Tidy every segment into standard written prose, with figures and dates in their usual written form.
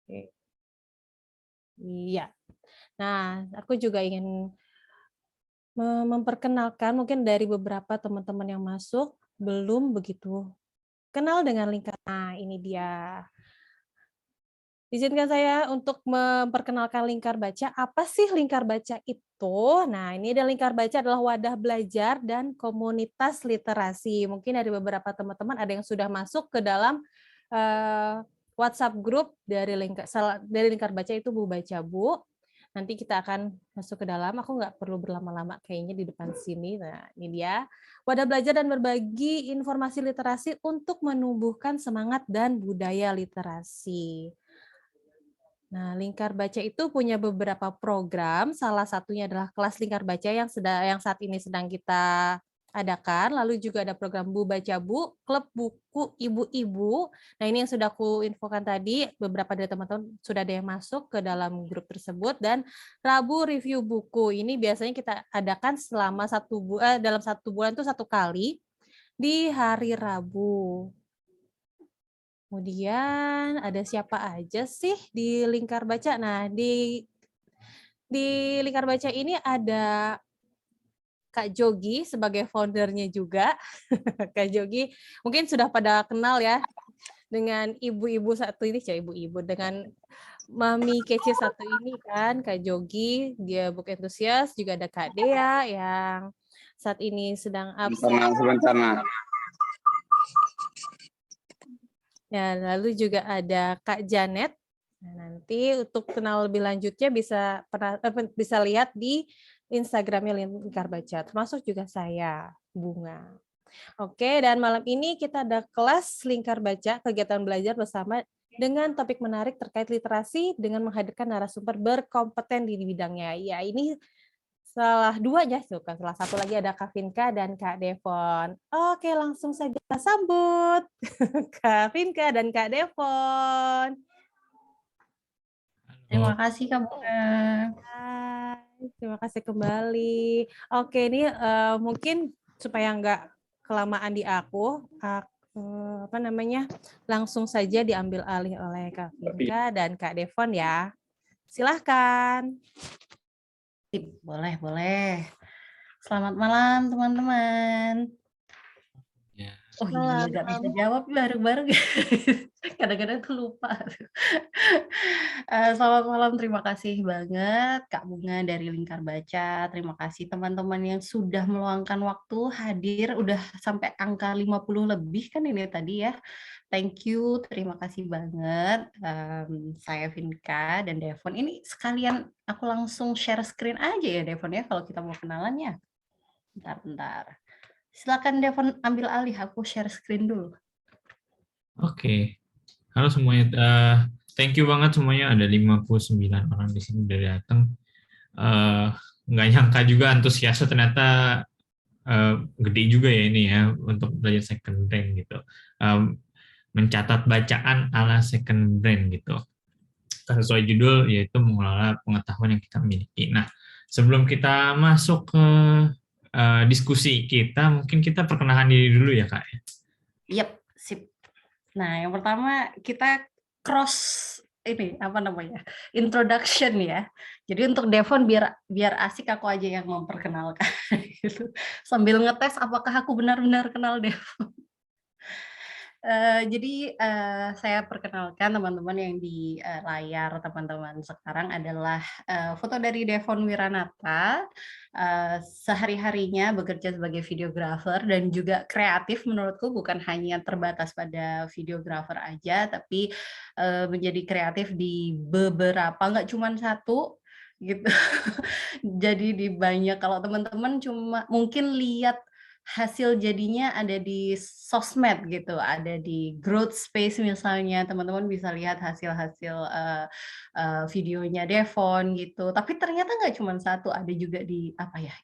Oke. Iya. Nah, aku juga ingin memperkenalkan mungkin dari beberapa teman-teman yang masuk belum begitu kenal dengan lingkar. Nah, ini dia. Izinkan saya untuk memperkenalkan lingkar baca. Apa sih lingkar baca itu? Nah, ini ada lingkar baca adalah wadah belajar dan komunitas literasi. Mungkin dari beberapa teman-teman ada yang sudah masuk ke dalam WhatsApp grup dari lingkar baca itu Bu Baca Bu. Nanti kita akan masuk ke dalam. Aku nggak perlu berlama-lama kayaknya di depan sini. Nah, ini dia. Wadah belajar dan berbagi informasi literasi untuk menumbuhkan semangat dan budaya literasi. Nah, Lingkar Baca itu punya beberapa program, salah satunya adalah kelas Lingkar Baca yang saat ini sedang kita adakan, lalu juga ada program Bu Baca Bu, klub buku ibu-ibu. Nah, ini yang sudah aku infokan tadi, beberapa dari teman-teman sudah ada yang masuk ke dalam grup tersebut, dan Rabu review buku. Ini biasanya kita adakan selama dalam 1 bulan itu 1 kali di hari Rabu. Kemudian ada siapa aja sih di Lingkar Baca? Nah, di Lingkar Baca ini ada Kak Jogi sebagai foundernya juga. Kak Jogi mungkin sudah pada kenal ya dengan ibu-ibu satu ini, ibu-ibu dengan Mami kece satu ini kan, Kak Jogi, dia book enthusiast, juga ada Kak Dea yang saat ini sedang absen. Sebentar. Ya, lalu juga ada Kak Janet. Nah, nanti untuk kenal lebih lanjutnya bisa lihat di Instagramnya Lingkar Baca, termasuk juga saya, Bunga. Oke, dan malam ini kita ada kelas Lingkar Baca, kegiatan belajar bersama dengan topik menarik terkait literasi dengan menghadirkan narasumber berkompeten di bidangnya. Ya, ini salah duanya, salah satu lagi ada Kak Vinka dan Kak Devon. Oke, langsung saja kita sambut Kak Vinka dan Kak Devon. Terima kasih Kak Bunga. Hai, terima kasih kembali. Oke, ini mungkin supaya nggak kelamaan di aku, langsung saja diambil alih oleh Kak Vinka dan Kak Devon ya. Silahkan. Boleh. Selamat malam teman-teman. Oh iya, nggak bisa jawab bareng-bareng. Kadang-kadang tuh lupa. Selamat malam, terima kasih banget Kak Bunga dari Lingkar Baca. Terima kasih teman-teman yang sudah meluangkan waktu hadir. Udah sampai angka 50 lebih kan ini tadi ya. Thank you, terima kasih banget. Saya Vinka dan Devon. Ini sekalian aku langsung share screen aja ya Devon ya, kalau kita mau kenalannya. Bentar. Silakan Devon ambil alih, aku share screen dulu. Oke. Halo semuanya. Thank you banget semuanya, ada 59 orang di sini udah datang. Nggak nyangka juga antusiasnya ternyata gede juga ya ini ya untuk belajar second brain gitu. Mencatat bacaan ala second brain gitu. Sesuai judul yaitu mengelola pengetahuan yang kita miliki. Nah, sebelum kita masuk ke diskusi kita, mungkin kita perkenalan diri dulu ya Kak. Yap, sip. Nah, yang pertama kita introduction ya. Jadi untuk Devon biar asik aku aja yang memperkenalkan gitu. Sambil ngetes apakah aku benar-benar kenal Devon. Jadi saya perkenalkan teman-teman yang di layar teman-teman sekarang adalah foto dari Devon Wiranata. Sehari-harinya bekerja sebagai videographer dan juga kreatif, menurutku bukan hanya terbatas pada videographer aja, tapi menjadi kreatif di beberapa, nggak cuma satu gitu. Jadi di banyak, kalau teman-teman cuma mungkin lihat hasil jadinya ada di sosmed gitu, ada di growth space misalnya, teman-teman bisa lihat hasil-hasil videonya Devon gitu. Tapi ternyata nggak cuma satu, ada juga di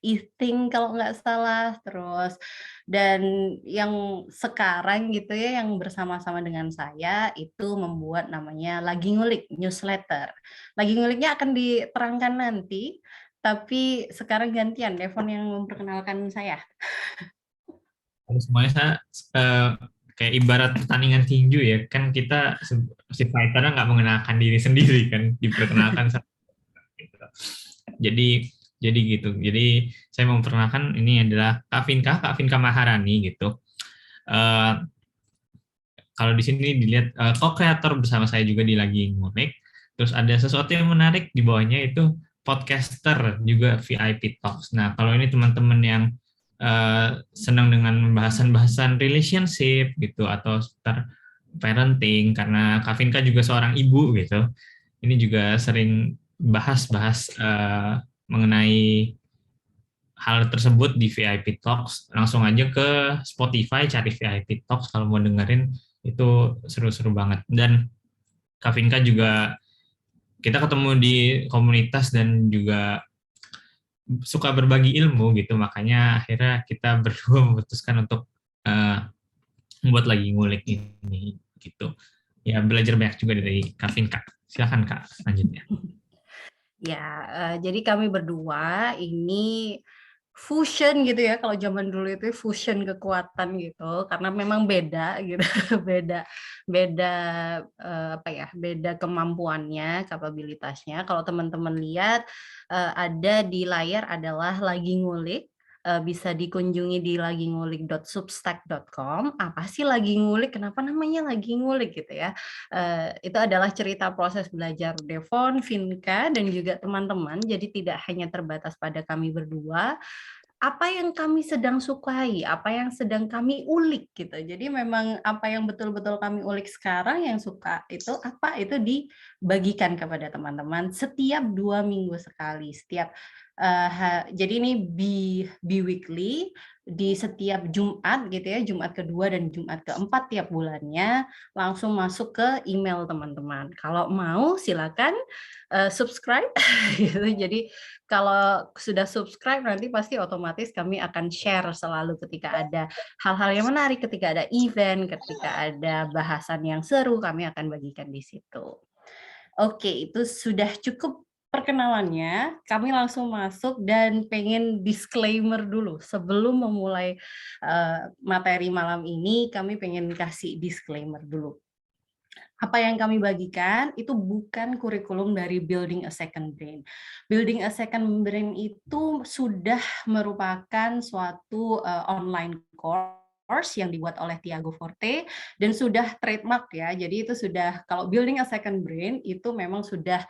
eating kalau nggak salah, terus dan yang sekarang gitu ya, yang bersama-sama dengan saya itu membuat namanya Lagi Ngulik newsletter. Lagi Nguliknya akan diterangkan nanti. Tapi sekarang gantian Devon yang memperkenalkan saya. Semuanya kayak ibarat pertandingan tinju ya, kan kita si fighternya nggak mengenalkan diri sendiri kan, diperkenalkan sama gitu. Jadi gitu. Jadi saya mau memperkenalkan ini adalah Kak Vinka Maharani gitu. Eh, Kalau di sini dilihat co-creator bersama saya juga di Lagi Ngulik. Terus ada sesuatu yang menarik di bawahnya itu podcaster juga VIP Talks. Nah, kalau ini teman-teman yang senang dengan bahasan-bahasan relationship gitu atau seputar parenting karena Kak Vinka juga seorang ibu gitu. Ini juga sering bahas-bahas mengenai hal tersebut di VIP Talks. Langsung aja ke Spotify cari VIP Talks kalau mau dengerin, itu seru-seru banget. Dan Kak Vinka juga kita ketemu di komunitas dan juga suka berbagi ilmu gitu, makanya akhirnya kita berdua memutuskan untuk membuat Lagi Ngulik ini gitu. Ya belajar banyak juga dari Kak Vinka. Silakan Kak selanjutnya. Ya, jadi kami berdua ini fusion gitu ya, kalau zaman dulu itu fusion kekuatan gitu, karena memang beda gitu, beda beda apa ya, beda kemampuannya, kapabilitasnya. Kalau teman-teman lihat ada di layar adalah Lagi Ngulik. Bisa dikunjungi di lagingulik.substack.com. Apa sih Lagi Ngulik? Kenapa namanya Lagi Ngulik gitu ya? Itu adalah cerita proses belajar Devon, Vinka, dan juga teman-teman. Jadi tidak hanya terbatas pada kami berdua. Apa yang kami sedang sukai, apa yang sedang kami ulik gitu. Jadi memang apa yang betul-betul kami ulik sekarang yang suka itu apa itu dibagikan kepada teman-teman setiap 2 minggu sekali. Jadi ini bi-weekly di setiap Jumat gitu ya, Jumat kedua dan Jumat keempat tiap bulannya langsung masuk ke email teman-teman. Kalau mau silakan subscribe gitu. Jadi kalau sudah subscribe nanti pasti otomatis kami akan share selalu ketika ada hal-hal yang menarik, ketika ada event, ketika ada bahasan yang seru, kami akan bagikan di situ. Oke, itu sudah cukup perkenalannya. Kami langsung masuk dan pengen disclaimer dulu. Sebelum memulai materi malam ini, kami pengen kasih disclaimer dulu. Apa yang kami bagikan itu bukan kurikulum dari Building a Second Brain. Building a Second Brain itu sudah merupakan suatu online course yang dibuat oleh Tiago Forte dan sudah trademark ya. Jadi itu sudah, kalau Building a Second Brain itu memang sudah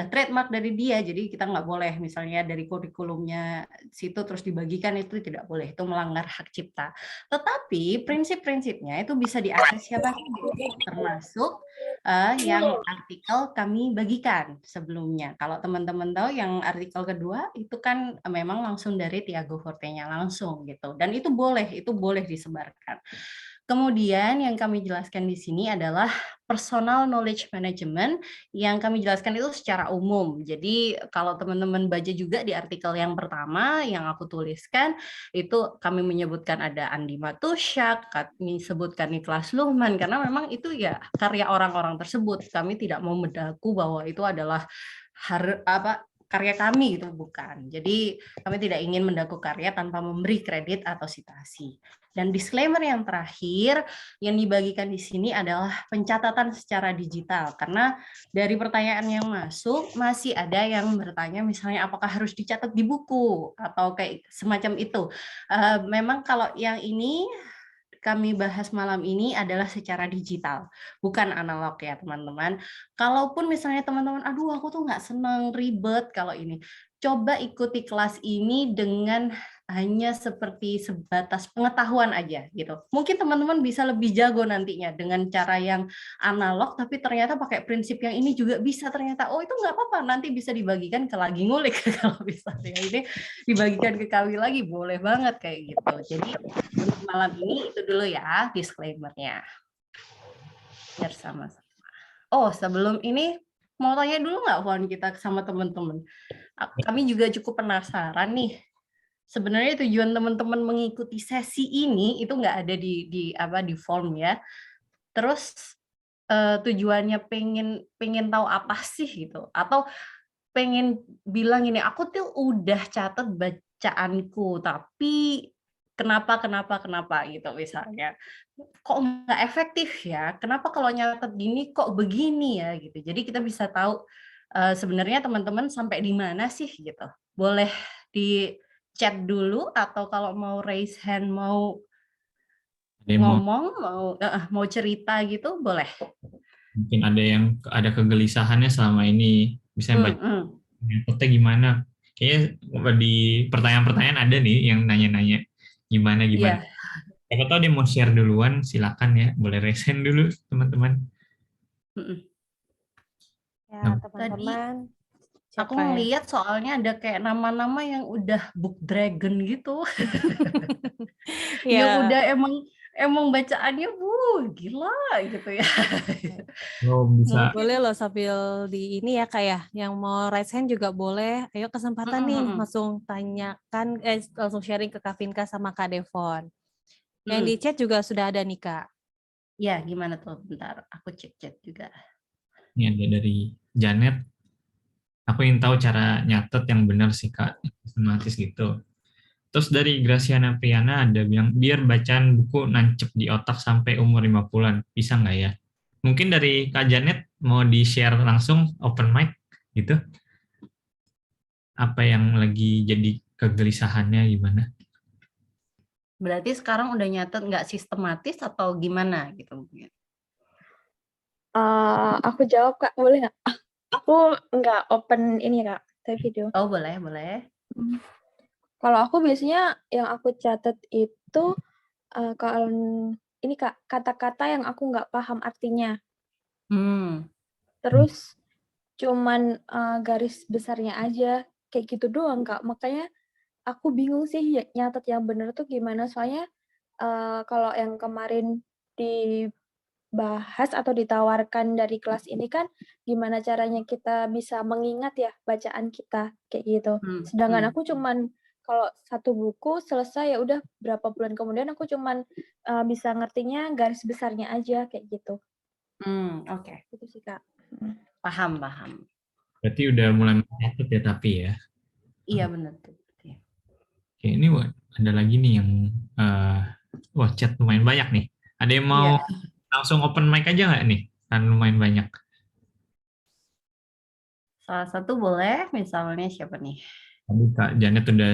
trademark dari dia, jadi kita nggak boleh misalnya dari kurikulumnya situ terus dibagikan, itu tidak boleh, itu melanggar hak cipta. Tetapi prinsip-prinsipnya itu bisa diakses siapa saja, termasuk yang artikel kami bagikan sebelumnya. Kalau teman-teman tahu yang artikel kedua itu kan memang langsung dari Tiago Forte-nya langsung gitu, dan itu boleh disebarkan. Kemudian yang kami jelaskan di sini adalah personal knowledge management yang kami jelaskan itu secara umum. Jadi kalau teman-teman baca juga di artikel yang pertama yang aku tuliskan, itu kami menyebutkan ada Andi Matusyak, kami sebutkan Niklas Luhmann, karena memang itu ya karya orang-orang tersebut. Kami tidak mau mendaku bahwa itu adalah karya kami, itu bukan. Jadi kami tidak ingin mendaku karya tanpa memberi kredit atau sitasi. Dan disclaimer yang terakhir yang dibagikan di sini adalah pencatatan secara digital, karena dari pertanyaan yang masuk masih ada yang bertanya misalnya apakah harus dicatat di buku atau kayak semacam itu. Memang kalau yang ini kami bahas malam ini adalah secara digital, bukan analog ya teman-teman. Kalaupun misalnya teman-teman, aduh aku tuh nggak seneng ribet kalau ini, coba ikuti kelas ini dengan hanya seperti sebatas pengetahuan aja gitu. Mungkin teman-teman bisa lebih jago nantinya dengan cara yang analog, tapi ternyata pakai prinsip yang ini juga bisa ternyata. Oh itu nggak apa-apa, nanti bisa dibagikan ke Lagi Ngulik kalau bisa. Yang ini dibagikan ke kami lagi, boleh banget kayak gitu. Jadi untuk malam ini itu dulu ya disclaimer-nya. Biar sama-sama. Oh sebelum ini mau tanya dulu nggak Fon kita sama teman-teman? Kami juga cukup penasaran nih. Sebenarnya tujuan teman-teman mengikuti sesi ini itu nggak ada di form ya. Terus tujuannya pengen tahu apa sih gitu, atau pengen bilang ini, aku tuh udah catat bacaanku tapi kenapa gitu misalnya. Kok nggak efektif ya? Kenapa kalau nyatet gini kok begini ya gitu. Jadi kita bisa tahu sebenarnya teman-teman sampai di mana sih gitu. Boleh di chat dulu atau kalau mau raise hand, mau Ada yang ngomong, mau cerita gitu boleh. mungkin ada kegelisahannya selama ini, misalnya Mm-mm. nyatetnya gimana. Kayaknya di pertanyaan-pertanyaan ada nih yang nanya-nanya gimana. Iya. Siapa tahu dia mau share duluan, silakan ya, boleh resen dulu teman-teman. Mm-mm. Ya, Nah, Tadi teman-teman. aku Siapa ya? ngeliat soalnya ada kayak nama-nama yang udah book dragon gitu. Yang Ya, udah emang bacaannya gila gitu ya. lo bisa Mungkin boleh loh sambil di ini ya kayak yang mau raise hand juga boleh. Ayo kesempatan mm-mm, nih mm-mm. langsung tanyakan langsung sharing ke Kak Vinka sama Kak Devon. Yang di Mm. chat juga sudah ada nih Kak. Ya, gimana tuh? Bentar, aku cek-cek juga. ini ada dari Janet. Aku ingin tahu cara nyatet yang benar sih Kak, sistematis gitu. Terus dari Graciana Priana ada bilang, biar bacaan buku nancep di otak sampai umur 50-an. Bisa nggak ya? Mungkin dari Kak Janet mau di-share langsung open mic gitu. Apa yang lagi jadi kegelisahannya gimana? Berarti sekarang udah nyatet nggak sistematis atau gimana gitu? Aku jawab Kak, boleh nggak? Aku nggak open ini Kak, tapi video. Oh, boleh. Kalau aku biasanya yang aku catat itu kalau ini Kak, kata-kata yang aku nggak paham artinya. Hmm. Terus cuman garis besarnya aja, kayak gitu doang Kak. Makanya aku bingung sih nyatet yang bener tuh gimana. Soalnya kalau yang kemarin dibahas atau ditawarkan dari kelas ini kan gimana caranya kita bisa mengingat ya bacaan kita kayak gitu. Sedangkan aku cuman kalau satu buku selesai ya udah berapa bulan kemudian aku cuman bisa ngertinya garis besarnya aja kayak gitu. Oke. Gitu sih Kak. Paham. Berarti udah mulai mencatat ya tapi ya. Iya benar tuh. Oke, ini ada lagi nih yang wah chat lumayan banyak nih. Ada yang mau Iya. langsung open mic aja nggak nih? Kan lumayan banyak. Salah satu boleh, misalnya siapa nih? Tadi Kak Janet udah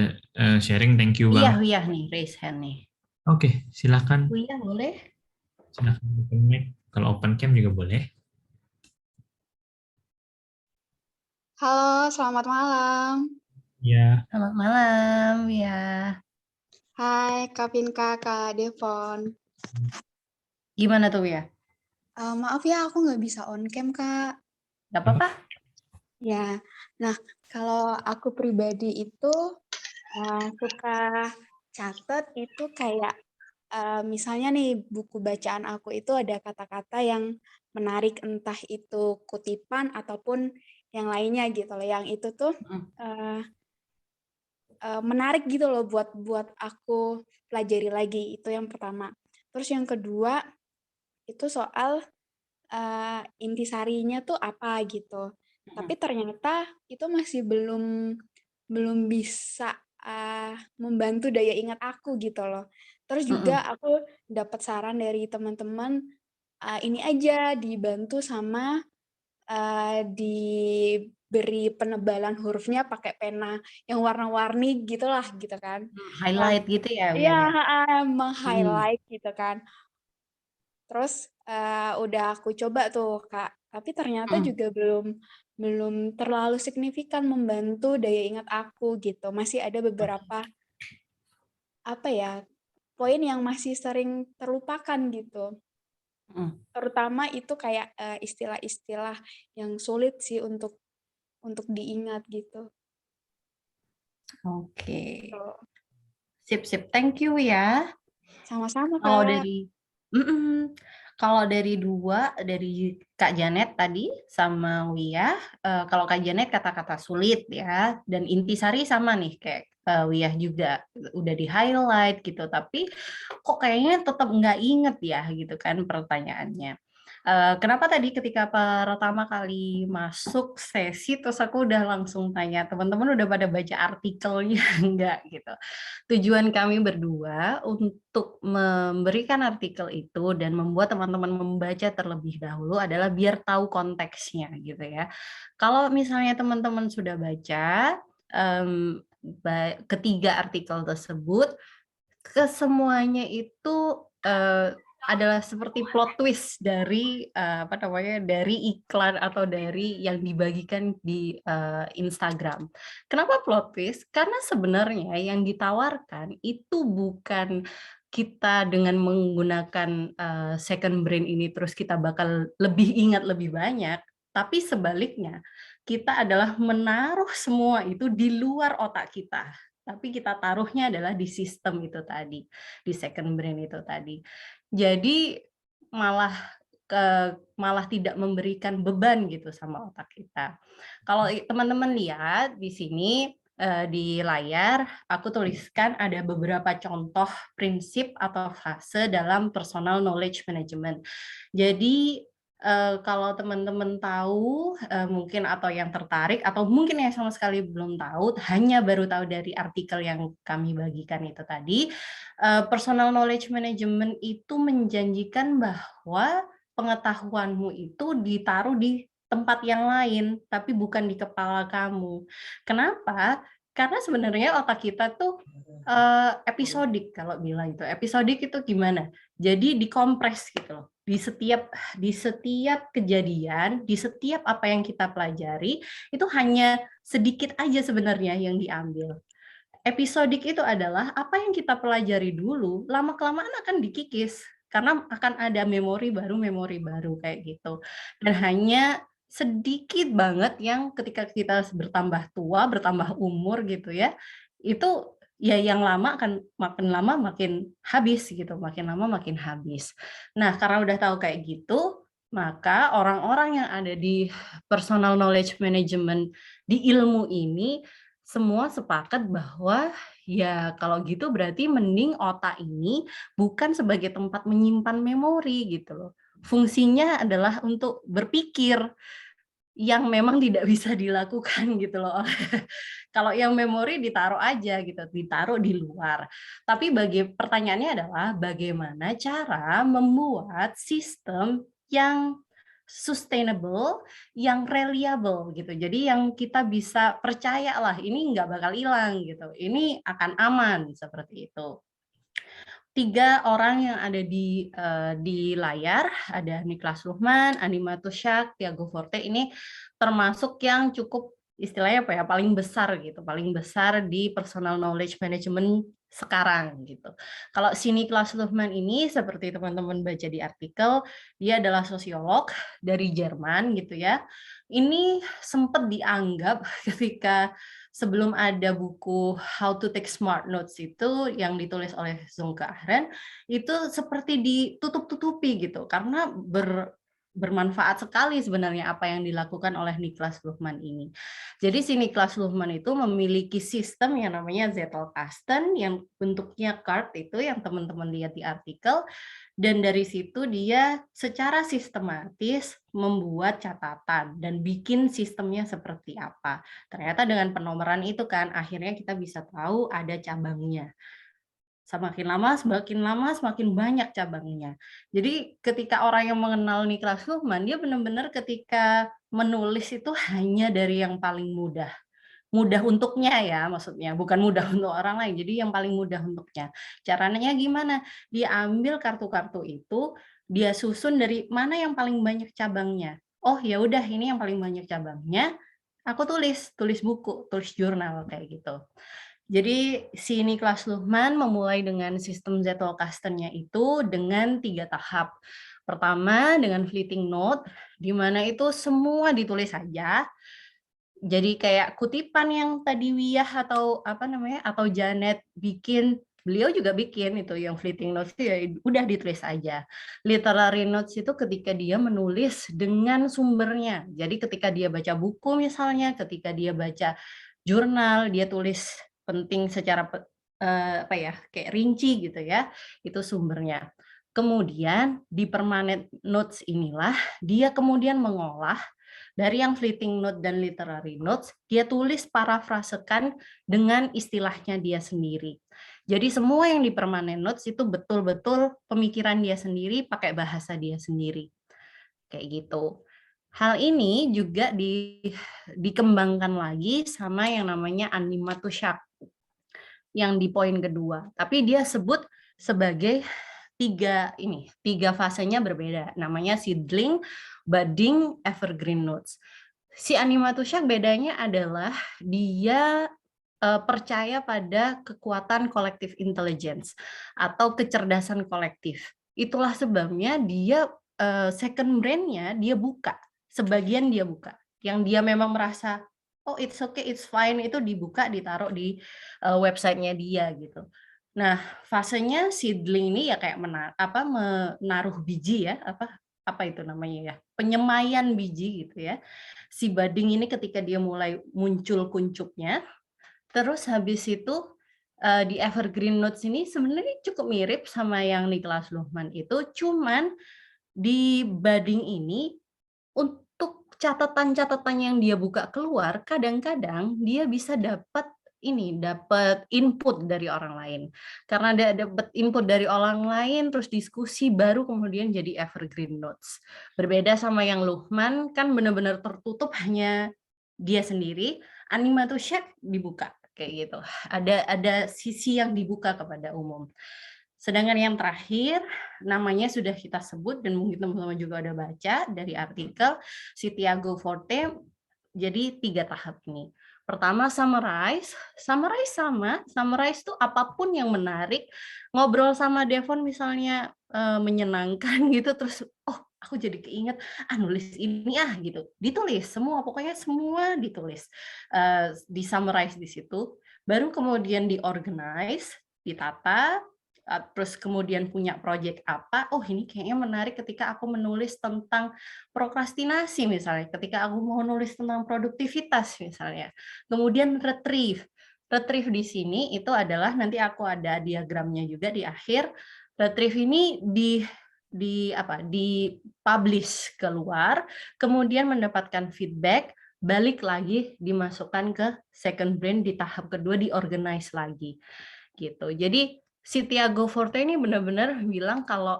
sharing, thank you banget. Wiyah nih, raise hand nih. Oke, silakan. Wiyah boleh? Silakan open mic. Kalau open cam juga boleh. Halo, selamat malam. Ya, Selamat malam, ya. Hai, Kak Pinka, Kak Devon. Gimana tuh ya? Maaf ya, aku nggak bisa on cam, Kak. Gak apa-apa? Ya, nah kalau aku pribadi itu suka catat itu kayak misalnya nih buku bacaan aku itu ada kata-kata yang menarik, entah itu kutipan ataupun yang lainnya gitu loh. Yang itu tuh menarik gitu loh buat aku pelajari lagi, itu yang pertama. Terus yang kedua itu soal intisarinya tuh apa gitu. Tapi ternyata itu masih belum bisa membantu daya ingat aku gitu loh. Terus juga aku dapat saran dari teman-teman ini aja dibantu sama diberi penebalan hurufnya pakai pena yang warna-warni gitulah gitu kan. Yang Highlight gitu ya, Wiyah iya, ya? meng-highlight gitu kan. Terus udah aku coba tuh Kak, tapi ternyata juga belum terlalu signifikan membantu daya ingat aku gitu. Masih ada beberapa apa ya, poin yang masih sering terlupakan gitu. Terutama itu kayak istilah-istilah yang sulit sih untuk diingat gitu. Oke. Tuh. Sip. Thank you ya. Sama-sama Kalau Kak. kalau dari dari Kak Janet tadi sama Wiyah, kalau Kak Janet kata-kata sulit ya, dan intisari sama nih kayak Wiyah juga udah di highlight gitu, tapi kok kayaknya tetap nggak inget ya gitu kan pertanyaannya. Kenapa tadi ketika pertama kali masuk sesi, terus aku udah langsung tanya, teman-teman udah pada baca artikelnya enggak gitu. Tujuan kami berdua untuk memberikan artikel itu dan membuat teman-teman membaca terlebih dahulu adalah biar tahu konteksnya gitu ya. Kalau misalnya teman-teman sudah baca ketiga artikel tersebut, kesemuanya itu adalah seperti plot twist dari dari iklan atau dari yang dibagikan di Instagram. Kenapa plot twist? Karena sebenarnya yang ditawarkan itu bukan kita dengan menggunakan second brain ini terus kita bakal lebih ingat lebih banyak, tapi sebaliknya kita adalah menaruh semua itu di luar otak kita. Tapi kita taruhnya adalah di sistem itu tadi, di second brain itu tadi. Jadi malah malah tidak memberikan beban gitu sama otak kita. Kalau teman-teman lihat di sini di layar, aku tuliskan ada beberapa contoh prinsip atau fase dalam personal knowledge management. Jadi kalau teman-teman tahu mungkin atau yang tertarik atau mungkin yang sama sekali belum tahu, hanya baru tahu dari artikel yang kami bagikan itu tadi, personal knowledge management itu menjanjikan bahwa pengetahuanmu itu ditaruh di tempat yang lain, tapi bukan di kepala kamu. Kenapa? Karena sebenarnya otak kita tuh episodik kalau bilang itu. Episodik itu gimana? Jadi dikompres gitu loh. Di setiap kejadian, di setiap apa yang kita pelajari, itu hanya sedikit aja sebenarnya yang diambil. Episodik itu adalah apa yang kita pelajari dulu, lama-kelamaan akan dikikis, karena akan ada memori baru kayak gitu. Dan hanya sedikit banget yang ketika kita bertambah tua, bertambah umur gitu ya, itu ya yang lama akan makin lama makin habis gitu, makin lama makin habis. Nah, karena udah tahu kayak gitu, maka orang-orang yang ada di personal knowledge management di ilmu ini semua sepakat bahwa ya kalau gitu berarti mending otak ini bukan sebagai tempat menyimpan memori gitu loh. Fungsinya adalah untuk berpikir yang memang tidak bisa dilakukan gitu loh. Kalau yang memori ditaruh aja gitu, ditaruh di luar. Tapi pertanyaannya adalah bagaimana cara membuat sistem yang sustainable, yang reliable gitu. Jadi yang kita bisa percaya lah ini nggak bakal hilang gitu. Ini akan aman seperti itu. 3 orang yang ada di layar, ada Niklas Luhmann, Andi Matusiak, Tiago Forte, ini termasuk yang cukup istilahnya apa ya, paling besar gitu, paling besar di personal knowledge management sekarang gitu. Kalau si Niklas Luhmann ini seperti teman-teman baca di artikel, dia adalah sosiolog dari Jerman gitu ya. Ini sempat dianggap ketika sebelum ada buku How to Take Smart Notes itu yang ditulis oleh Sönke Arendt, itu seperti ditutup-tutupi gitu karena bermanfaat sekali sebenarnya apa yang dilakukan oleh Niklas Luhmann ini. Jadi si Niklas Luhmann itu memiliki sistem yang namanya Zettelkasten yang bentuknya card itu yang teman-teman lihat di artikel, dan dari situ dia secara sistematis membuat catatan dan bikin sistemnya seperti apa. Ternyata dengan penomoran itu kan akhirnya kita bisa tahu ada cabangnya. Semakin lama semakin banyak cabangnya. Jadi ketika orang yang mengenal Niklas Luhmann, dia benar-benar ketika menulis itu hanya dari yang paling mudah. Mudah untuknya ya maksudnya, bukan mudah untuk orang lain. Jadi yang paling mudah untuknya. Caranya gimana? Dia ambil kartu-kartu itu, dia susun dari mana yang paling banyak cabangnya. Oh ya udah ini yang paling banyak cabangnya, aku tulis buku, tulis jurnal kayak gitu. Jadi si Niklas Luhmann memulai dengan sistem Zettelkasten-nya itu dengan 3 tahap. Pertama dengan fleeting note, di mana itu semua ditulis saja. Jadi kayak kutipan yang tadi Wiyah atau atau Janet bikin, beliau juga bikin itu yang fleeting notes itu ya udah ditulis aja. Literary notes itu ketika dia menulis dengan sumbernya. Jadi ketika dia baca buku misalnya, ketika dia baca jurnal, dia tulis penting secara kayak rinci gitu ya, itu sumbernya. Kemudian di permanent notes inilah dia kemudian mengolah dari yang fleeting note dan literary notes, dia tulis parafrasekan dengan istilahnya dia sendiri. Jadi semua yang di permanent notes itu betul-betul pemikiran dia sendiri, pakai bahasa dia sendiri. Kayak gitu. Hal ini juga dikembangkan lagi sama yang namanya animatusyak yang di poin kedua. Tapi dia sebut sebagai tiga fasenya berbeda. Namanya seedling, budding, evergreen notes. Si animatusyak bedanya adalah dia percaya pada kekuatan collective intelligence atau kecerdasan kolektif. Itulah sebabnya dia second brain-nya dia buka, sebagian dia buka. Yang dia memang merasa oh it's okay, it's fine, itu dibuka, ditaruh di websitenya dia gitu. Nah, fasenya seedling ini ya kayak menaruh biji ya, apa itu namanya ya, penyemaian biji gitu ya. Si budding ini ketika dia mulai muncul kuncupnya, terus habis itu di evergreen notes ini sebenarnya cukup mirip sama yang Niklas Luhmann itu, cuman di budding ini untuk catatan-catatan yang dia buka keluar, kadang-kadang dia bisa dapat input dari orang lain. Karena dia dapat input dari orang lain, terus diskusi, baru kemudian jadi evergreen notes. Berbeda sama yang Luhmann, kan benar-benar tertutup hanya dia sendiri, animatusyak dibuka, kayak gitu. Ada sisi yang dibuka kepada umum. Sedangkan yang terakhir, namanya sudah kita sebut, dan mungkin teman-teman juga ada baca dari artikel, si Tiago Forte, jadi 3 tahap ini. Pertama, summarize summarize itu apapun yang menarik, ngobrol sama Devon misalnya menyenangkan gitu, terus oh aku jadi keinget, nulis ini gitu, ditulis semua, pokoknya semua ditulis, di summarize di situ, baru kemudian diorganize, ditata, terus kemudian punya project apa, oh ini kayaknya menarik ketika aku menulis tentang prokrastinasi misalnya, ketika aku mau nulis tentang produktivitas misalnya. Kemudian retrieve di sini itu adalah, nanti aku ada diagramnya juga di akhir. Retrieve ini di publish keluar, kemudian mendapatkan feedback, balik lagi dimasukkan ke second brain, di tahap kedua diorganize lagi gitu. Jadi si Tiago Forte ini benar-benar bilang kalau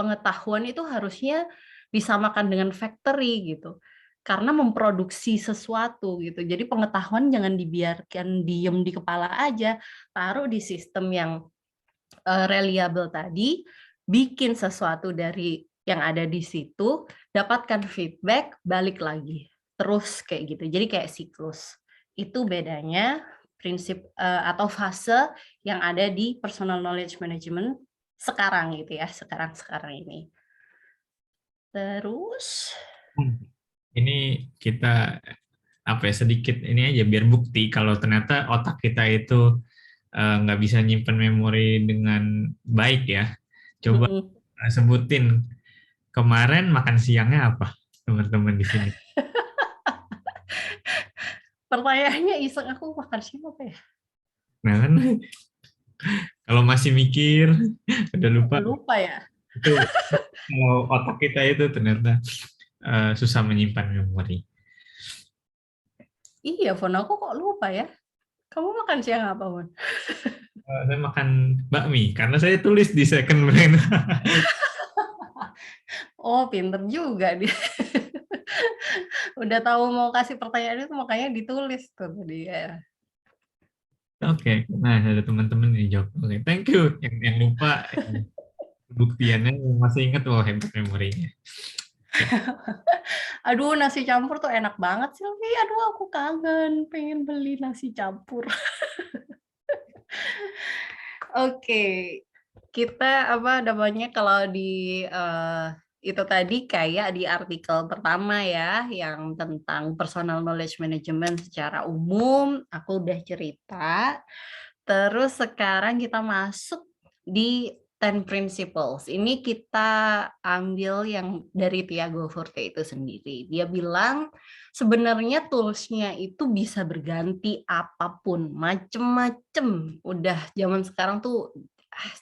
pengetahuan itu harusnya disamakan dengan factory gitu. Karena memproduksi sesuatu gitu. Jadi pengetahuan jangan dibiarkan diem di kepala aja, taruh di sistem yang reliable tadi, bikin sesuatu dari yang ada di situ, dapatkan feedback, balik lagi. Terus kayak gitu. Jadi kayak siklus. Itu bedanya prinsip atau fase yang ada di personal knowledge management sekarang gitu ya, sekarang ini. Terus ini kita sedikit ini aja biar bukti kalau ternyata otak kita itu nggak bisa nyimpen memori dengan baik ya. Coba sebutin kemarin makan siangnya apa, teman-teman di sini. Pertanyaannya iseng, aku makan siang apa ya? Nah kan, kalau masih mikir, udah lupa ya. Itu kalau otak kita itu ternyata susah menyimpan memori. Iya, Fon, aku kok lupa ya. Kamu makan siang apa, Fon? Saya makan bakmi, karena saya tulis di second brain. Oh, pinter juga dia. Udah tahu mau kasih pertanyaan itu, makanya ditulis tuh tadi ya. Oke, nah ada teman-teman yang jawab. Oke, thank you. Yang lupa buktiannya masih ingat, wah hebat memorinya. Aduh, nasi campur tuh enak banget, Silvi. Aduh, aku kangen, pengen beli nasi campur. Oke, kita kalau di itu tadi kayak di artikel pertama ya, yang tentang personal knowledge management secara umum, aku udah cerita. Terus sekarang kita masuk di 10 principles. Ini kita ambil yang dari Tiago Forte itu sendiri. Dia bilang sebenarnya tools-nya itu bisa berganti apapun, macem-macem. Udah zaman sekarang tuh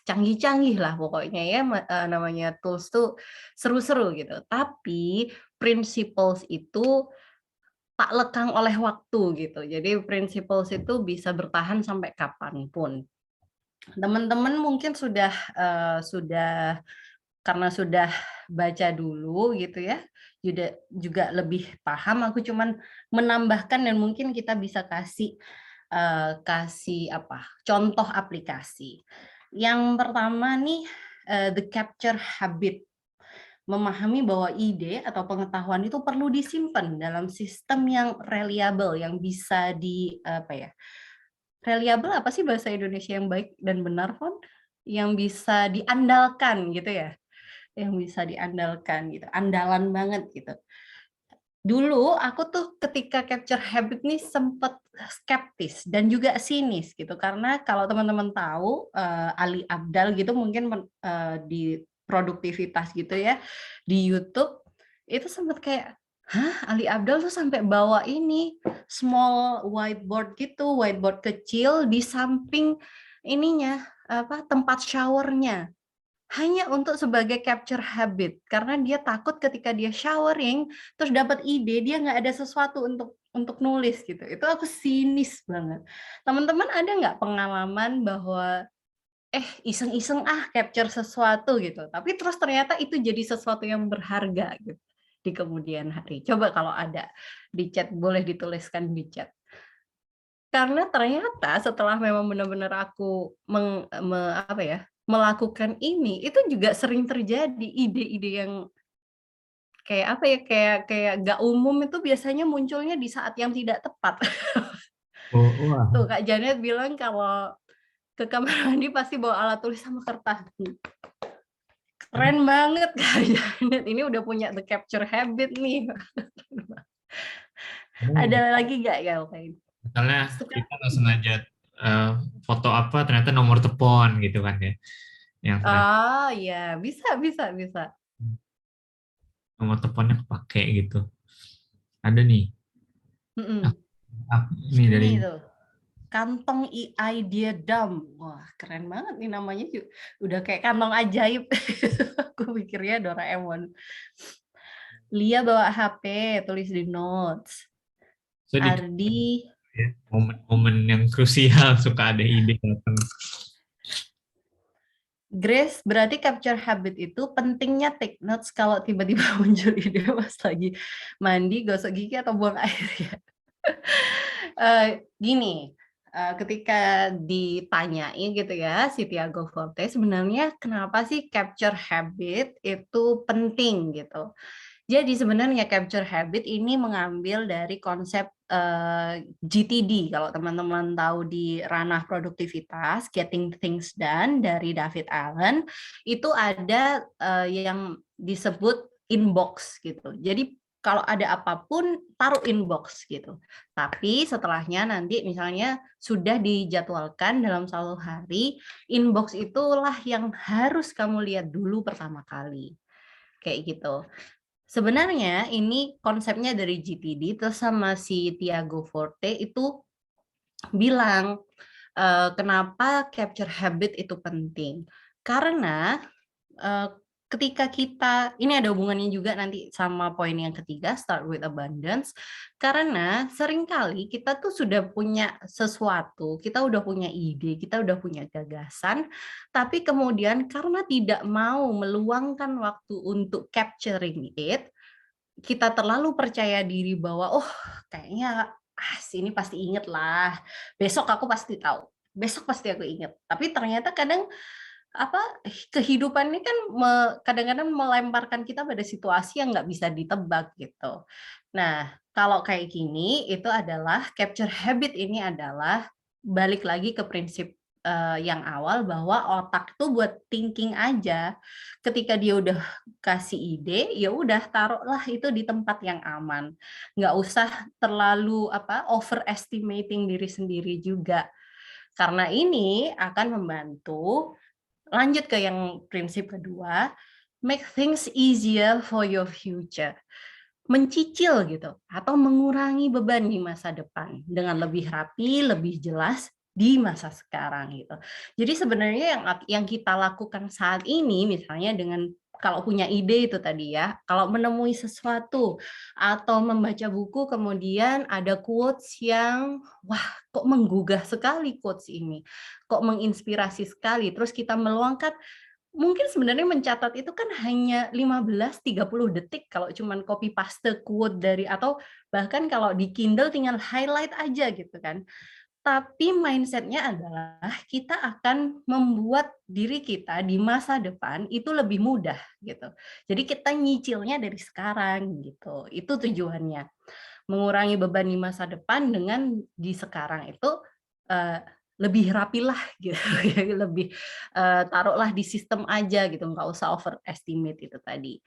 canggih-canggih lah pokoknya ya, namanya tools tuh seru-seru gitu. Tapi principles itu tak lekang oleh waktu gitu. Jadi principles itu bisa bertahan sampai kapanpun. Teman-teman mungkin sudah karena sudah baca dulu gitu ya, juga lebih paham. Aku cuman menambahkan dan mungkin kita bisa kasih contoh aplikasi. Yang pertama nih, the capture habit. Memahami bahwa ide atau pengetahuan itu perlu disimpan dalam sistem yang reliable, yang bisa reliable apa sih bahasa Indonesia yang baik dan benar, Fon? Yang bisa diandalkan gitu ya, yang bisa diandalkan gitu, andalan banget gitu. Dulu aku tuh ketika capture habit nih sempet skeptis dan juga sinis gitu, karena kalau teman-teman tahu Ali Abdal gitu mungkin di produktivitas gitu ya di YouTube itu sempet kayak, hah, Ali Abdal tuh sampai bawa ini small whiteboard gitu, whiteboard kecil di samping ininya tempat showernya, hanya untuk sebagai capture habit, karena dia takut ketika dia showering terus dapat ide dia nggak ada sesuatu untuk nulis gitu. Itu aku sinis banget. Teman-teman ada nggak pengalaman bahwa iseng-iseng capture sesuatu gitu, tapi terus ternyata itu jadi sesuatu yang berharga gitu di kemudian hari? Coba kalau ada di chat, boleh dituliskan di chat. Karena ternyata setelah memang benar-benar aku melakukan ini, itu juga sering terjadi ide-ide yang kayak nggak umum itu biasanya munculnya di saat yang tidak tepat. Oh, wah. Tuh Kak Janet bilang kalau ke kamar mandi pasti bawa alat tulis sama kertas. Keren banget Kak Janet, ini udah punya the capture habit nih. Ada lagi nggak ya kayak Misalnya kita nggak sengaja foto apa ternyata nomor telepon gitu kan ya, yang ternyata Oh ya, bisa. nomor teleponnya kepake gitu. Ada nih. Mm-mm. Nih dari Ini tuh, kantong idea dump. Wah, keren banget nih namanya. Udah kayak kantong ajaib. Aku pikirnya Doraemon. Lia bawa HP, tulis di notes. so di Ardi, ya, momen-momen yang krusial suka ada ide datang. Grace, berarti capture habit itu pentingnya take notes kalau tiba-tiba muncul ide pas lagi mandi, gosok gigi, atau buang air ya. Gini, ketika ditanyain gitu ya si Tiago Forte, sebenarnya kenapa sih capture habit itu penting gitu. Jadi sebenarnya capture habit ini mengambil dari konsep GTD, kalau teman-teman tahu di ranah produktivitas, Getting Things Done dari David Allen, itu ada yang disebut inbox gitu. Jadi kalau ada apapun taruh inbox gitu. Tapi setelahnya nanti misalnya sudah dijadwalkan dalam satu hari, inbox itulah yang harus kamu lihat dulu pertama kali. Kayak gitu. Sebenarnya ini konsepnya dari GTD, terus sama si Tiago Forte itu bilang kenapa capture habit itu penting. Karena ketika kita, ini ada hubungannya juga nanti sama poin yang ketiga, start with abundance, karena seringkali kita tuh sudah punya sesuatu, kita udah punya ide, kita udah punya gagasan, tapi kemudian karena tidak mau meluangkan waktu untuk capturing it, kita terlalu percaya diri bahwa, oh kayaknya sini pasti inget lah, besok aku pasti tahu, besok pasti aku inget. Tapi ternyata kadang kehidupan ini kan kadang-kadang melemparkan kita pada situasi yang nggak bisa ditebak gitu. Nah, kalau kayak gini itu adalah capture habit, ini adalah balik lagi ke prinsip yang awal bahwa otak tuh buat thinking aja. Ketika dia udah kasih ide, ya udah taruhlah itu di tempat yang aman. Nggak usah terlalu overestimating diri sendiri juga. Karena ini akan membantu. Lanjut ke yang prinsip kedua, make things easier for your future. Mencicil gitu, atau mengurangi beban di masa depan dengan lebih rapi, lebih jelas, di masa sekarang gitu. Jadi sebenarnya yang kita lakukan saat ini misalnya dengan kalau punya ide itu tadi ya, kalau menemui sesuatu atau membaca buku kemudian ada quotes yang wah kok menggugah sekali quotes ini, kok menginspirasi sekali, terus kita meluangkan mungkin sebenarnya mencatat itu kan hanya 15-30 detik kalau cuman copy paste quote dari atau bahkan kalau di Kindle tinggal highlight aja gitu kan. Tapi mindset-nya adalah kita akan membuat diri kita di masa depan itu lebih mudah gitu. Jadi kita nyicilnya dari sekarang gitu. Itu tujuannya. Mengurangi beban di masa depan dengan di sekarang itu eh, lebih rapilah gitu ya, lebih taruhlah di sistem aja gitu, nggak usah overestimate itu tadi.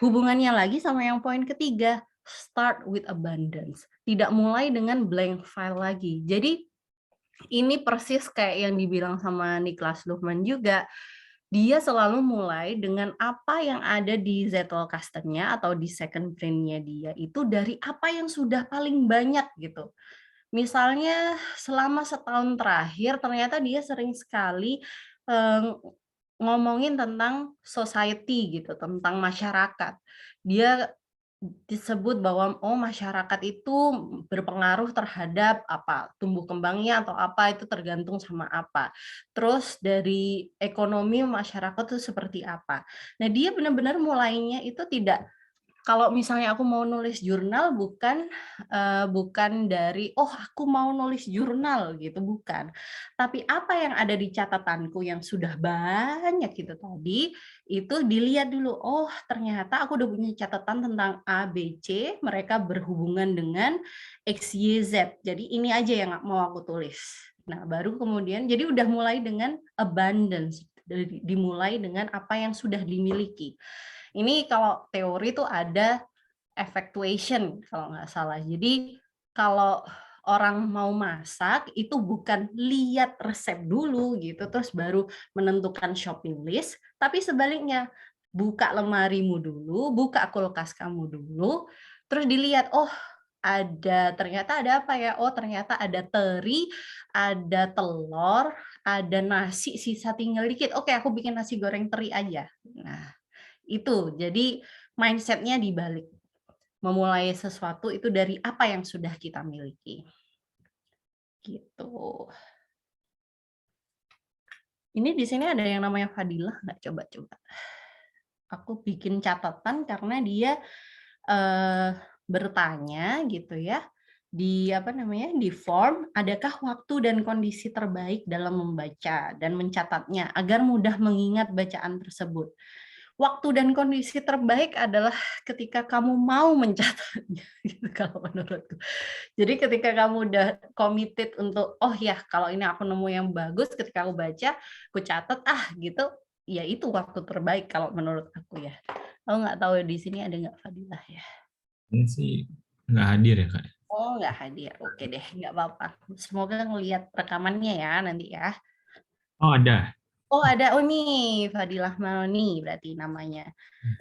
Hubungannya lagi sama yang poin ketiga, start with abundance. Tidak mulai dengan blank file lagi. Jadi ini persis kayak yang dibilang sama Niklas Luhmann juga. Dia selalu mulai dengan apa yang ada di Zettelkastennya atau di second brain-nya dia itu dari apa yang sudah paling banyak gitu. Misalnya selama setahun terakhir ternyata dia sering sekali eh, ngomongin tentang society gitu, tentang masyarakat. Dia disebut bahwa oh masyarakat itu berpengaruh terhadap apa tumbuh kembangnya atau apa itu tergantung sama apa. Terus dari ekonomi masyarakat itu seperti apa. Nah, dia benar-benar mulainya itu tidak kalau misalnya aku mau nulis jurnal bukan dari oh aku mau nulis jurnal gitu bukan. Tapi apa yang ada di catatanku yang sudah banyak gitu tadi itu dilihat dulu oh ternyata aku udah punya catatan tentang A B C mereka berhubungan dengan X Y Z. Jadi ini aja yang mau aku tulis. Nah, baru kemudian jadi udah mulai dengan abundance dimulai dengan apa yang sudah dimiliki. Ini kalau teori tuh ada effectuation kalau nggak salah. Jadi kalau orang mau masak itu bukan lihat resep dulu gitu terus baru menentukan shopping list, tapi sebaliknya buka lemarimu dulu, buka kulkas kamu dulu, terus dilihat oh ternyata ada apa ya? Oh ternyata ada teri, ada telur, ada nasi sisa tinggal dikit. Oke aku bikin nasi goreng teri aja. Nah itu, jadi mindset-nya dibalik. Memulai sesuatu itu dari apa yang sudah kita miliki. Gitu. Ini di sini ada yang namanya Fadilah, nggak coba-coba. Aku bikin catatan karena dia bertanya gitu ya di di form adakah waktu dan kondisi terbaik dalam membaca dan mencatatnya agar mudah mengingat bacaan tersebut. Waktu dan kondisi terbaik adalah ketika kamu mau mencatatnya, gitu kalau menurutku. Jadi ketika kamu udah committed untuk, oh ya kalau ini aku nemu yang bagus, ketika aku baca, aku catat, gitu, ya itu waktu terbaik kalau menurut aku ya. Aku nggak tahu di sini ada nggak Fadilah ya? Ini sih nggak hadir ya, Kak. Oh nggak hadir, oke deh, nggak apa-apa. Semoga ngelihat rekamannya ya nanti ya. Oh, ada. Oh ada, oh nih Fadilah Maloni berarti namanya.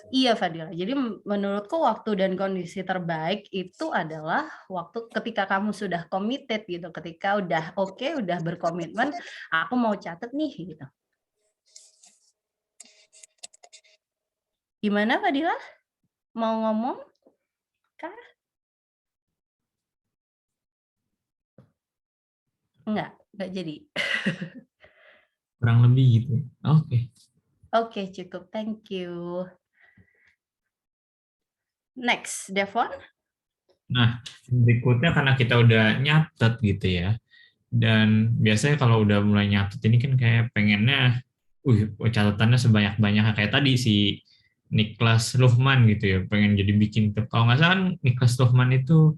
Iya Fadila, jadi menurutku waktu dan kondisi terbaik itu adalah waktu ketika kamu sudah committed gitu, ketika udah oke, udah berkomitmen, aku mau catat nih gitu. Gimana Fadila? Mau ngomong? Kah? Enggak jadi. Kurang lebih gitu. Oke. Oke, cukup. Thank you. Next, Devon. Nah, berikutnya karena kita udah nyatet gitu ya. Dan biasanya kalau udah mulai nyatet ini kan kayak pengennya catatannya sebanyak-banyaknya kayak tadi si Niklas Luhmann gitu ya, pengen jadi bikin kalau nggak salah kan Niklas Luhmann itu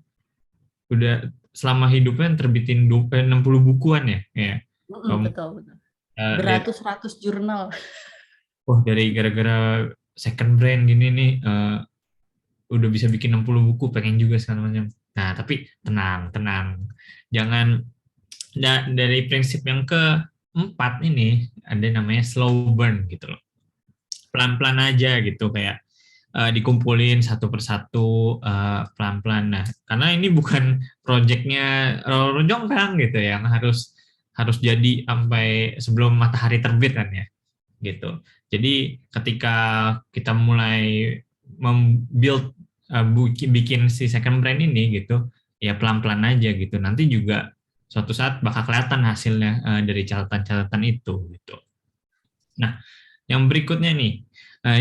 udah selama hidupnya terbitin 60 bukuan ya. Betul. Beratus-ratus jurnal. Oh, dari gara-gara second brand gini nih udah bisa bikin 60 buku, pengen juga segala macam. Nah, tapi tenang. Jangan dari prinsip yang keempat ini ada namanya slow burn gitu loh. Pelan-pelan aja gitu kayak dikumpulin satu persatu pelan-pelan. Nah, karena ini bukan proyeknya Roro Jonggrang gitu yang harus harus jadi sampai sebelum matahari terbit kan ya, gitu. Jadi ketika kita mulai membuild bikin si second brand ini gitu, ya pelan-pelan aja gitu. Nanti juga suatu saat bakal kelihatan hasilnya dari catatan-catatan itu gitu. Nah, yang berikutnya nih,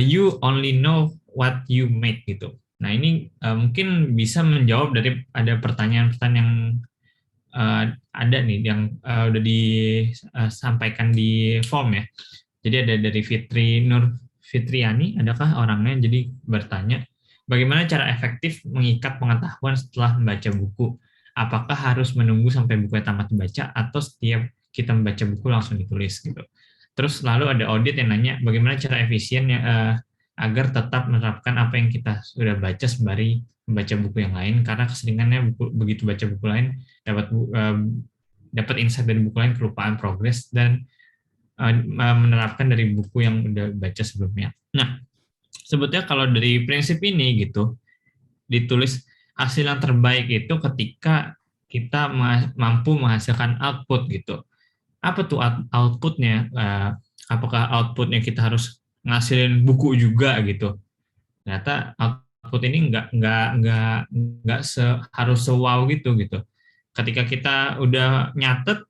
you only know what you make gitu. Nah, ini mungkin bisa menjawab dari ada pertanyaan-pertanyaan yang ada nih yang udah disampaikan di form ya. Jadi ada dari Fitri Nur Fitriani, adakah orangnya? Jadi bertanya, bagaimana cara efektif mengikat pengetahuan setelah membaca buku? Apakah harus menunggu sampai buku tamat dibaca atau setiap kita membaca buku langsung ditulis gitu? Terus lalu ada audit yang nanya, bagaimana cara efisien agar tetap menerapkan apa yang kita sudah baca sembari membaca buku yang lain, karena keseringannya begitu baca buku lain dapat insight dari buku lain, kelupaan progres dan menerapkan dari buku yang udah baca sebelumnya. Nah, sebetulnya kalau dari prinsip ini gitu, ditulis hasil yang terbaik itu ketika kita mampu menghasilkan output gitu. Apa tuh outputnya? Apakah outputnya kita harus ngasilin buku juga gitu? Ternyata output ini nggak harus sewow gitu. Ketika kita udah nyatet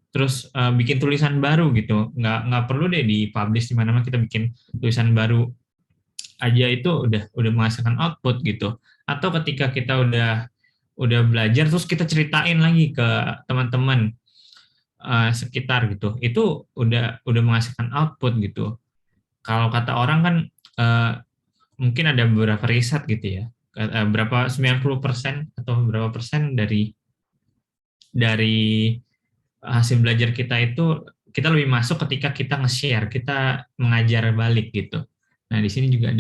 terus bikin tulisan baru gitu, nggak perlu deh dipublish di mana-mana, kita bikin tulisan baru aja itu udah menghasilkan output gitu. Atau ketika kita udah belajar terus kita ceritain lagi ke teman-teman sekitar gitu, itu udah menghasilkan output gitu. Kalau kata orang kan mungkin ada beberapa riset gitu ya, berapa 90% atau berapa persen dari hasil belajar kita itu kita lebih masuk ketika kita nge-share, kita mengajar balik gitu. Nah, di sini juga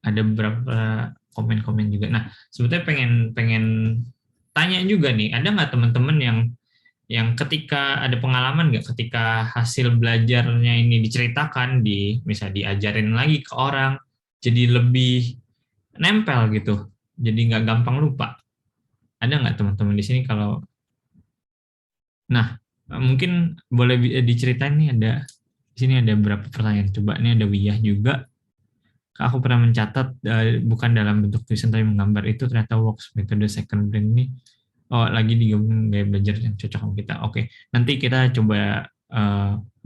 ada beberapa komen-komen juga. Nah, sebetulnya pengen tanya juga nih, ada nggak teman-teman yang ketika ada pengalaman nggak ketika hasil belajarnya ini diceritakan, misal diajarin lagi ke orang, jadi lebih nempel gitu, jadi nggak gampang lupa. Ada nggak teman-teman di sini? Kalau Nah, mungkin boleh diceritain nih, di sini ada beberapa pertanyaan. Coba nih ada Wiyah juga. Aku pernah mencatat bukan dalam bentuk tulisan tapi menggambar, itu ternyata works metode second brain ini. Oh, lagi digabung gaya belajar yang cocok sama kita. Oke, nanti kita coba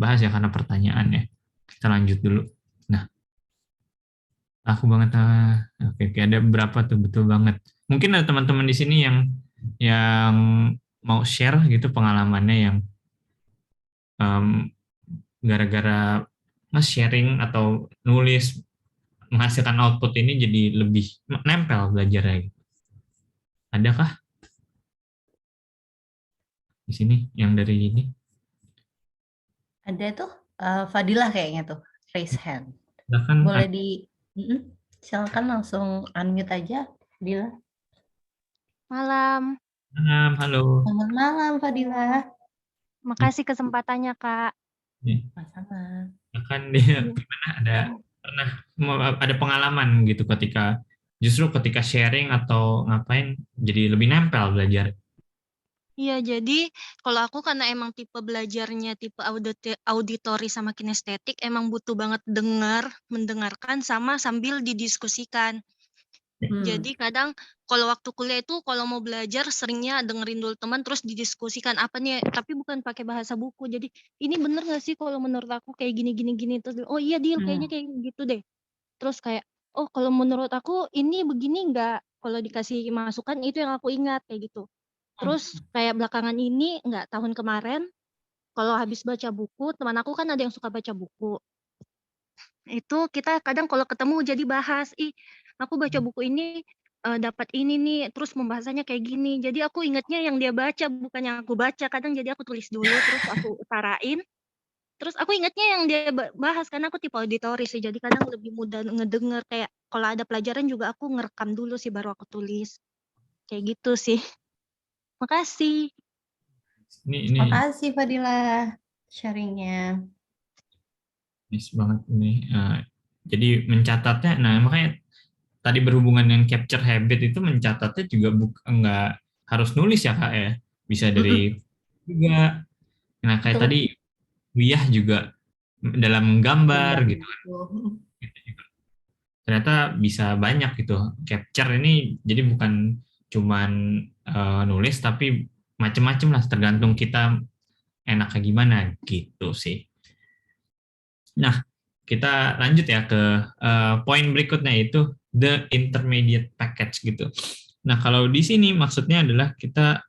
bahas ya karena pertanyaan ya. Kita lanjut dulu. Nah, aku banget. Oke, ada berapa tuh, betul banget. Mungkin ada teman-teman di sini yang mau share gitu pengalamannya yang gara-gara nge-sharing atau nulis menghasilkan output ini jadi lebih nempel belajarnya. Adakah di sini yang dari ini? Ada tuh Fadilah kayaknya tuh raise hand. Silakan. Boleh silakan langsung unmute aja, Fadilah. Malam. Malam, halo. Selamat malam, Fadilah. Makasih kesempatannya, Kak. Sama-sama. Akan dia gimana, ada pengalaman gitu ketika sharing atau ngapain jadi lebih nempel belajar? Iya, jadi kalau aku karena emang tipe belajarnya tipe auditori sama kinestetik, emang butuh banget mendengarkan sama sambil didiskusikan. Jadi kadang kalau waktu kuliah itu kalau mau belajar seringnya dengerin dulu teman terus didiskusikan apa nih, tapi bukan pakai bahasa buku. Jadi ini bener nggak sih kalau menurut aku kayak gini terus oh iya Dil kayaknya kayak gitu deh. Terus kayak oh kalau menurut aku ini begini nggak, kalau dikasih masukan itu yang aku ingat kayak gitu. Terus kayak belakangan ini tahun kemarin kalau habis baca buku, teman aku kan ada yang suka baca buku. Itu kita kadang kalau ketemu jadi bahas, "Ih, aku baca buku ini, dapat ini nih, terus pembahasannya kayak gini." Jadi aku ingatnya yang dia baca, bukan yang aku baca. Kadang jadi aku tulis dulu, terus aku utarain, terus aku ingatnya yang dia bahas, karena aku tipe auditori sih, jadi kadang lebih mudah ngedenger, kayak kalau ada pelajaran juga aku ngerekam dulu sih, baru aku tulis. Kayak gitu sih. Makasih. Ini Makasih Fadilah sharingnya. nice banget ini. Jadi mencatatnya, nah makanya tadi berhubungan dengan capture habit itu mencatatnya juga nggak harus nulis ya Kak ya. Bisa dari juga. Nah, kayak Betul. tadi Wiyah juga dalam gambar Gambar gitu. gitu. Ternyata bisa banyak gitu. Capture ini jadi bukan cuman nulis, tapi macem-macem lah, tergantung kita enaknya gimana gitu sih. Nah, kita lanjut ya ke poin berikutnya, itu the intermediate package gitu. Nah, kalau di sini maksudnya adalah kita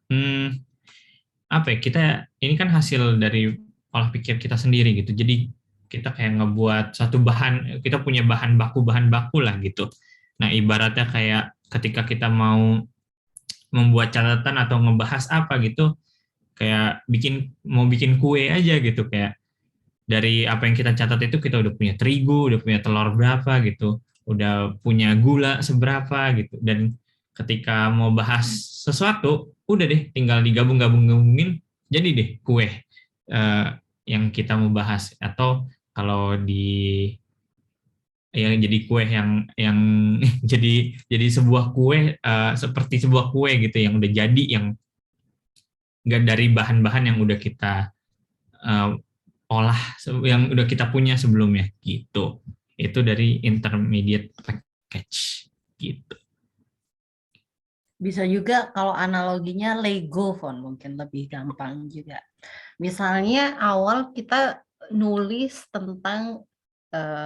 apa ya? Kita ini kan hasil dari olah pikir kita sendiri gitu. Jadi kita kayak ngebuat satu bahan, kita punya bahan baku lah gitu. Nah, ibaratnya kayak ketika kita mau membuat catatan atau ngebahas apa gitu, kayak mau bikin kue aja gitu, kayak dari apa yang kita catat itu kita udah punya terigu, udah punya telur berapa gitu, udah punya gula seberapa gitu, dan ketika mau bahas sesuatu udah deh tinggal digabungin jadi deh kue yang kita mau bahas. Atau kalau di yang jadi kue yang jadi sebuah kue seperti sebuah kue gitu yang udah jadi, yang nggak dari bahan-bahan yang udah kita uh, olah, yang udah kita punya sebelumnya gitu. Itu dari intermediate package gitu. Bisa juga kalau analoginya Lego Font, mungkin lebih gampang juga. Misalnya awal kita nulis tentang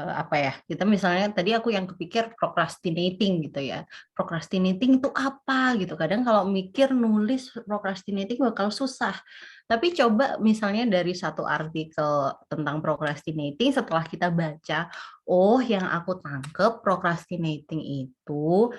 apa ya, kita misalnya tadi aku yang kepikir procrastinating gitu ya. Procrastinating itu apa gitu. Kadang kalau mikir nulis procrastinating bakal susah. Tapi coba misalnya dari satu artikel tentang procrastinating, setelah kita baca, oh yang aku tangkep procrastinating itu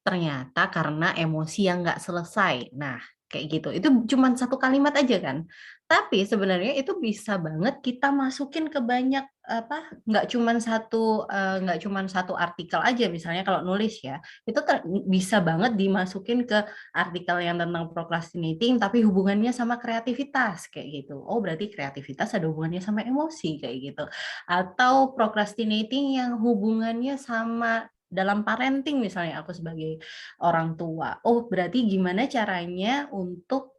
ternyata karena emosi yang nggak selesai. Nah, kayak gitu. Itu cuma satu kalimat aja kan. Tapi sebenarnya itu bisa banget kita masukin ke banyak apa, nggak cuman satu artikel aja misalnya kalau nulis ya. Itu bisa banget dimasukin ke artikel yang tentang procrastinating tapi hubungannya sama kreativitas kayak gitu. Oh, berarti kreativitas ada hubungannya sama emosi kayak gitu. Atau procrastinating yang hubungannya sama dalam parenting, misalnya aku sebagai orang tua. Oh, berarti gimana caranya untuk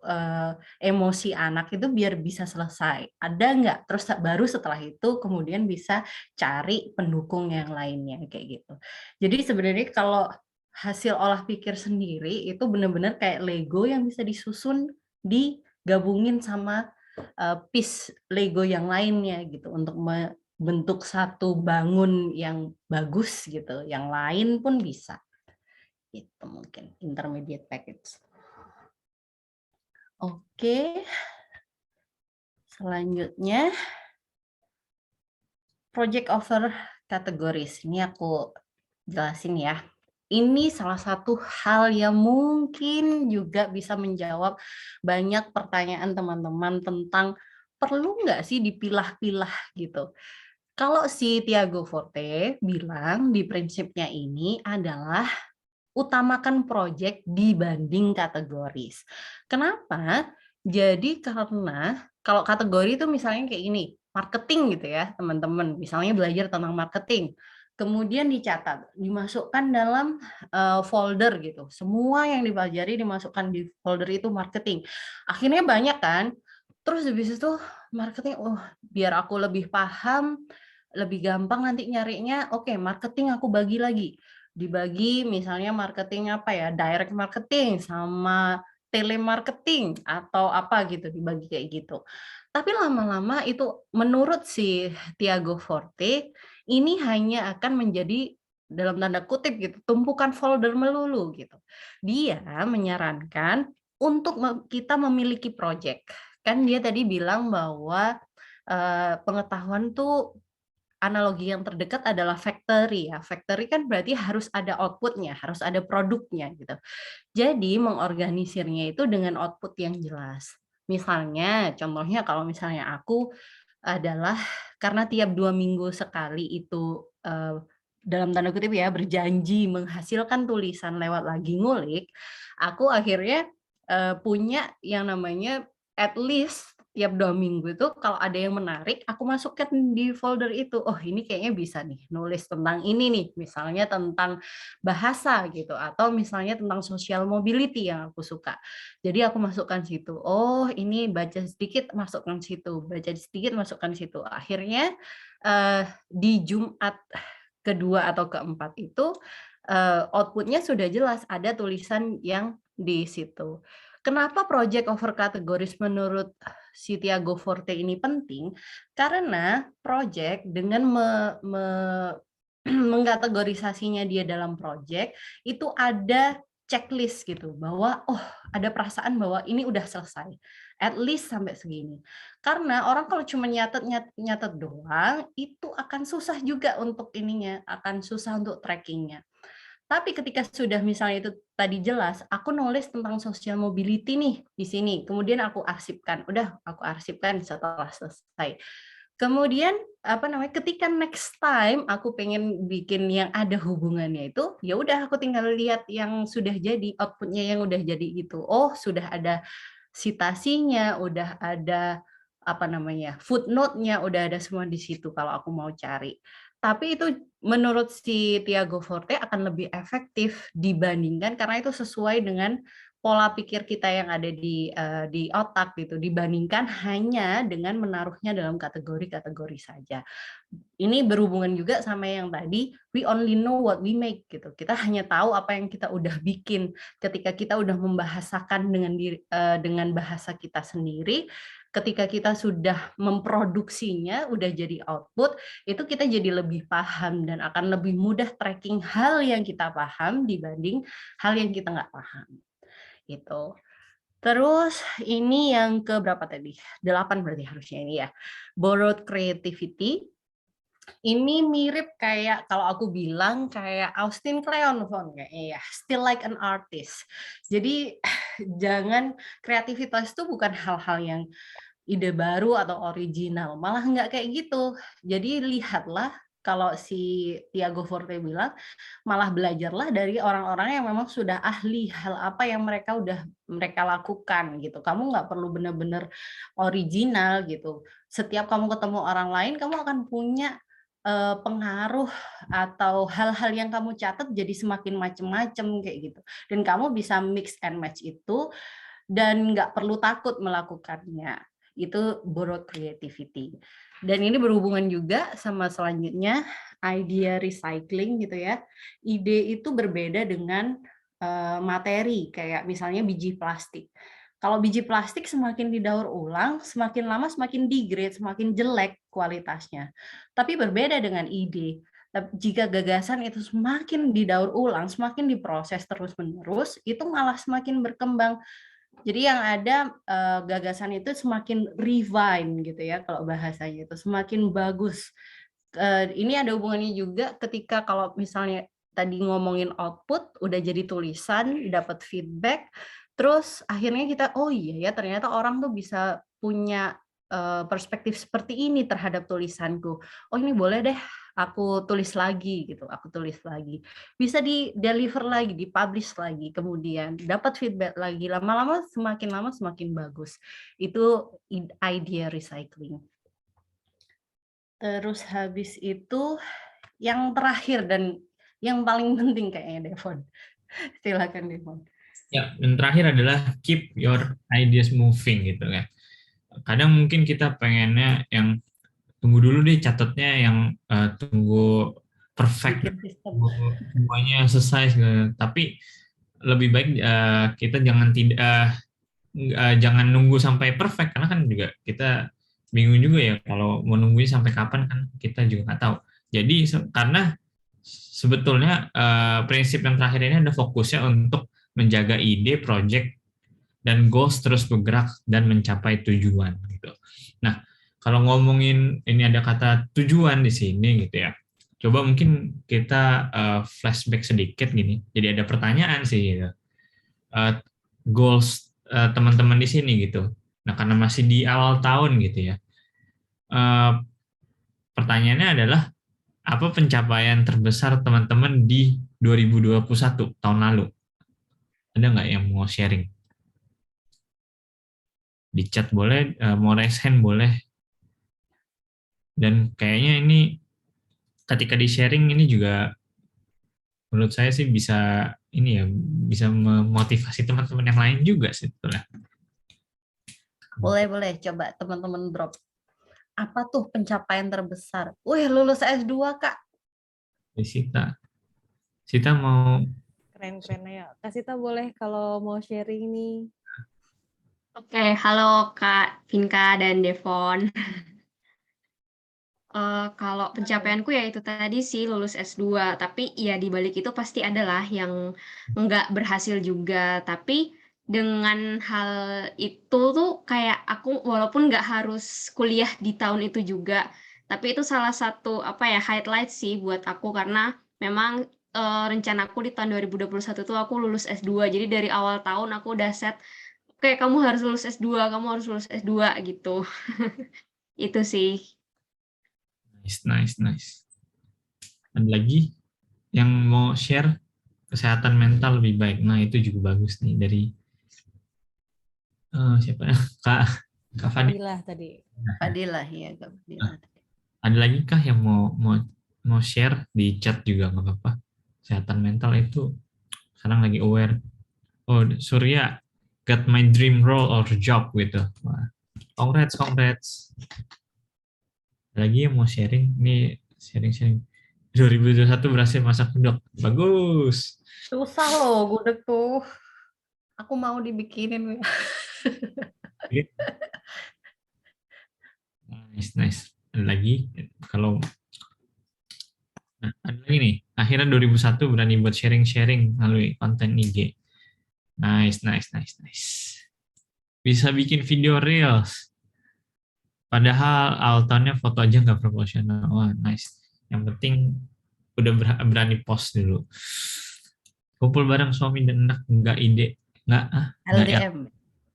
emosi anak itu biar bisa selesai? Ada nggak? Terus baru setelah itu kemudian bisa cari pendukung yang lainnya kayak gitu. Jadi sebenarnya kalau hasil olah pikir sendiri itu benar-benar kayak Lego yang bisa disusun, digabungin sama piece Lego yang lainnya gitu untuk bentuk satu bangun yang bagus gitu, yang lain pun bisa. Itu mungkin intermediate package. Oke. Selanjutnya project over categories. Ini aku jelasin ya. Ini salah satu hal yang mungkin juga bisa menjawab banyak pertanyaan teman-teman tentang perlu nggak sih dipilah-pilah gitu. Kalau si Tiago Forte bilang di prinsipnya ini adalah utamakan proyek dibanding kategoris. Kenapa? Jadi karena kalau kategori itu misalnya kayak gini, marketing gitu ya teman-teman, misalnya belajar tentang marketing, kemudian dicatat, dimasukkan dalam folder gitu. Semua yang dipelajari dimasukkan di folder itu marketing. Akhirnya banyak kan, terus habis itu marketing, oh biar aku lebih paham, lebih gampang nanti nyarinya, oke marketing aku bagi lagi. Dibagi misalnya marketing apa ya, direct marketing sama telemarketing atau apa gitu, dibagi kayak gitu. Tapi lama-lama itu menurut si Tiago Forte, ini hanya akan menjadi dalam tanda kutip gitu, tumpukan folder melulu gitu. Dia menyarankan untuk kita memiliki project. Kan dia tadi bilang bahwa pengetahuan tuh analogi yang terdekat adalah factory ya. Factory kan berarti harus ada output-nya, harus ada produknya gitu. Jadi mengorganisirnya itu dengan output yang jelas. Misalnya, contohnya kalau misalnya aku adalah karena tiap 2 minggu sekali itu dalam tanda kutip ya berjanji menghasilkan tulisan lewat lagi ngulik, aku akhirnya punya yang namanya at least tiap 2 minggu itu kalau ada yang menarik, aku masukkan di folder itu. Oh, ini kayaknya bisa nih nulis tentang ini nih, misalnya tentang bahasa gitu, atau misalnya tentang social mobility yang aku suka. Jadi aku masukkan situ. Oh, ini baca sedikit masukkan situ, baca sedikit masukkan situ. Akhirnya di Jumat kedua atau keempat itu output-nya sudah jelas, ada tulisan yang di situ. Kenapa project over categories menurut si Tiago Forte ini penting? Karena project dengan mengkategorisasinya dia dalam project itu ada checklist gitu bahwa oh ada perasaan bahwa ini udah selesai at least sampai segini. Karena orang kalau cuma nyatet doang itu akan susah juga untuk ininya, akan susah untuk trackingnya. Tapi ketika sudah misalnya itu tadi jelas, aku nulis tentang social mobility nih di sini, kemudian aku arsipkan. Udah, aku arsipkan setelah selesai. Kemudian ketika next time aku pengen bikin yang ada hubungannya itu, ya udah aku tinggal lihat yang sudah jadi, outputnya yang udah jadi gitu. Oh, sudah ada citasinya, udah ada footnote-nya, udah ada semua di situ kalau aku mau cari. Tapi itu menurut si Tiago Forte akan lebih efektif dibandingkan karena itu sesuai dengan pola pikir kita yang ada di otak gitu, dibandingkan hanya dengan menaruhnya dalam kategori-kategori saja. Ini berhubungan juga sama yang tadi, we only know what we make gitu. Kita hanya tahu apa yang kita udah bikin. Ketika kita udah membahasakan dengan bahasa kita sendiri, ketika kita sudah memproduksinya, udah jadi output, itu kita jadi lebih paham dan akan lebih mudah tracking hal yang kita paham dibanding hal yang kita nggak paham. Gitu. Terus ini yang ke berapa tadi? 8 berarti harusnya ini ya. Borrowed creativity. Ini mirip kayak kalau aku bilang kayak Austin Kleon kayaknya ya. Still like an artist. Jadi jangan kreativitas itu bukan hal-hal yang ide baru atau original, malah nggak kayak gitu. Jadi lihatlah kalau si Tiago Forte bilang, malah belajarlah dari orang-orang yang memang sudah ahli hal apa yang mereka lakukan gitu. Kamu nggak perlu benar-benar original gitu. Setiap kamu ketemu orang lain, kamu akan punya pengaruh atau hal-hal yang kamu catat jadi semakin macam-macam kayak gitu. Dan kamu bisa mix and match itu dan nggak perlu takut melakukannya. Itu borrowed creativity. Dan ini berhubungan juga sama selanjutnya idea recycling gitu ya. Ide itu berbeda dengan materi kayak misalnya biji plastik. Kalau biji plastik semakin didaur ulang, semakin lama semakin degrade, semakin jelek kualitasnya. Tapi berbeda dengan ide. Jika gagasan itu semakin didaur ulang, semakin diproses terus-menerus, itu malah semakin berkembang. Jadi yang ada gagasan itu semakin refine gitu ya kalau bahasanya itu semakin bagus. Ini ada hubungannya juga ketika kalau misalnya tadi ngomongin output udah jadi tulisan, dapat feedback, terus akhirnya kita oh iya ya ternyata orang tuh bisa punya perspektif seperti ini terhadap tulisanku. Oh ini boleh deh aku tulis lagi gitu, aku tulis lagi. Bisa di-deliver lagi, di-publish lagi, kemudian dapat feedback lagi, lama semakin bagus. Itu idea recycling. Terus habis itu yang terakhir dan yang paling penting kayaknya Devon. Silakan Devon. Ya, dan terakhir adalah keep your ideas moving gitu ya. Kadang mungkin kita pengennya yang tunggu dulu deh catatnya yang tunggu perfect semuanya selesai tapi lebih baik kita jangan nunggu sampai perfect karena kan juga kita bingung juga ya kalau mau nungguin sampai kapan kan kita juga nggak tahu. Jadi karena sebetulnya prinsip yang terakhir ini ada fokusnya untuk menjaga ide, project dan goals terus bergerak dan mencapai tujuan gitu. Nah, kalau ngomongin ini ada kata tujuan di sini gitu ya. Coba mungkin kita flashback sedikit gini. Jadi ada pertanyaan sih gitu. Goals teman-teman di sini gitu. Nah, karena masih di awal tahun gitu ya. Pertanyaannya adalah apa pencapaian terbesar teman-teman di 2021 tahun lalu? Ada nggak yang mau sharing? di chat boleh, mau raise hand boleh. Dan kayaknya ini ketika di sharing ini juga menurut saya sih bisa ini ya, bisa memotivasi teman-teman yang lain juga sih sebetulnya. Boleh coba teman-teman drop. Apa tuh pencapaian terbesar? Wih, lulus S2, Kak. Sita mau Keren-keren ya. Kak Sita boleh kalau mau sharing nih. Oke, halo Kak Vinka dan Devon. Kalau pencapaianku ya itu tadi sih lulus S2, tapi ya di balik itu pasti adalah yang nggak berhasil juga. Tapi dengan hal itu tuh kayak aku walaupun nggak harus kuliah di tahun itu juga, tapi itu salah satu apa ya highlight sih buat aku karena memang rencanaku di tahun 2021 tuh aku lulus S2. Jadi dari awal tahun aku udah set, kayak kamu harus lulus S2, kamu harus lulus S2 gitu. Itu sih. nice. Ada lagi yang mau share kesehatan mental lebih baik. Nah, itu juga bagus nih dari siapa ya? Kak Fadi. Fadilah tadi. Fadilah ya, Kak Fadilah. Ada lagi kah yang mau share di chat juga nggak apa-apa. Kesehatan mental itu sekarang lagi aware. Oh, Surya got my dream role or job gitu. Wah, congrats. Lagi yang mau sharing, ini sharing 2021 berhasil masak gudeg. Bagus. Susah loh gudeg tuh. Aku mau dibikinin. Nice. Ada lagi kalau ada lagi nih. Akhirnya 2001 berani buat sharing melalui konten IG. Nice. Bisa bikin video reels. Padahal altonnya foto aja nggak proporsional. Wah, nice. Yang penting udah berani post dulu. Kumpul bareng suami dan anak nggak ide. LDM.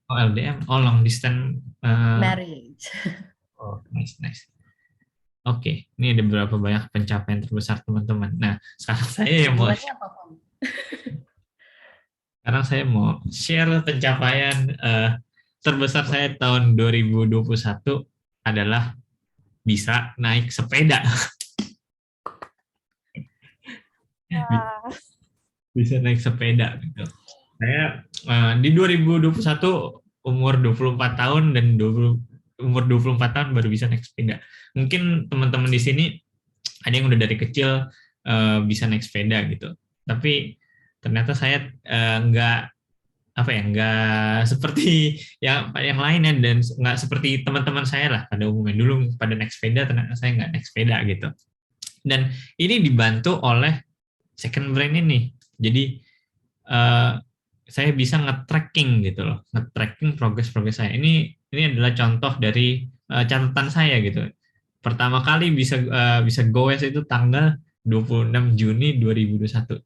LDM. Oh, long distance Marriage. Oh, nice. Oke, ini ada beberapa banyak pencapaian terbesar teman-teman. Nah, sekarang saya mau share pencapaian terbesar saya tahun 2021 adalah bisa naik sepeda. Bisa naik sepeda gitu. Saya di 2021 umur 24 tahun dan umur 24 tahun baru bisa naik sepeda. Mungkin teman-teman di sini ada yang udah dari kecil bisa naik sepeda gitu. Tapi ternyata saya nggak seperti yang lainnya dan nggak seperti teman-teman saya lah pada umumnya. Dulu pada naik sepeda, ternyata saya nggak naik sepeda gitu. Dan ini dibantu oleh second brain ini. Jadi saya bisa nge-tracking gitu loh, nge-tracking progres saya. Ini adalah contoh dari catatan saya gitu. Pertama kali bisa goes itu tanggal 26 Juni 2021.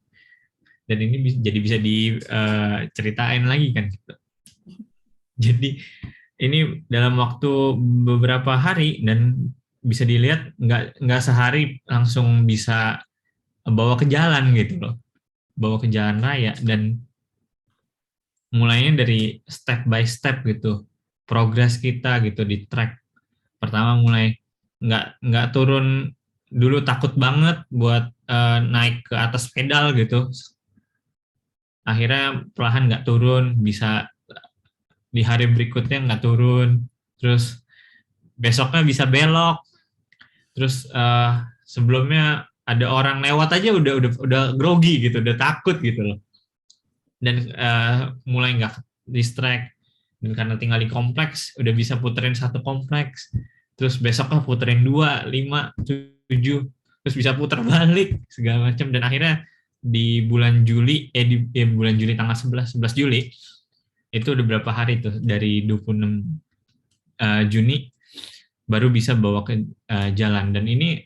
Dan ini jadi bisa diceritain lagi kan gitu. Jadi ini dalam waktu beberapa hari dan bisa dilihat nggak sehari langsung bisa bawa ke jalan gitu loh, bawa ke jalan raya. Dan mulainya dari step by step gitu, progres kita gitu di track. Pertama mulai nggak turun dulu, takut banget buat naik ke atas pedal gitu. Akhirnya perlahan nggak turun, bisa di hari berikutnya nggak turun, terus besoknya bisa belok, terus sebelumnya ada orang lewat aja udah grogi gitu, udah takut gitu loh. Dan mulai nggak distract, dan karena tinggal di kompleks udah bisa puterin 1 kompleks, terus besoknya puterin 2, 5, 7, terus bisa puter balik segala macam. Dan akhirnya di bulan Juli bulan Juli tanggal 11 Juli itu udah berapa hari tuh, dari 26 Juni baru bisa bawa ke jalan. Dan ini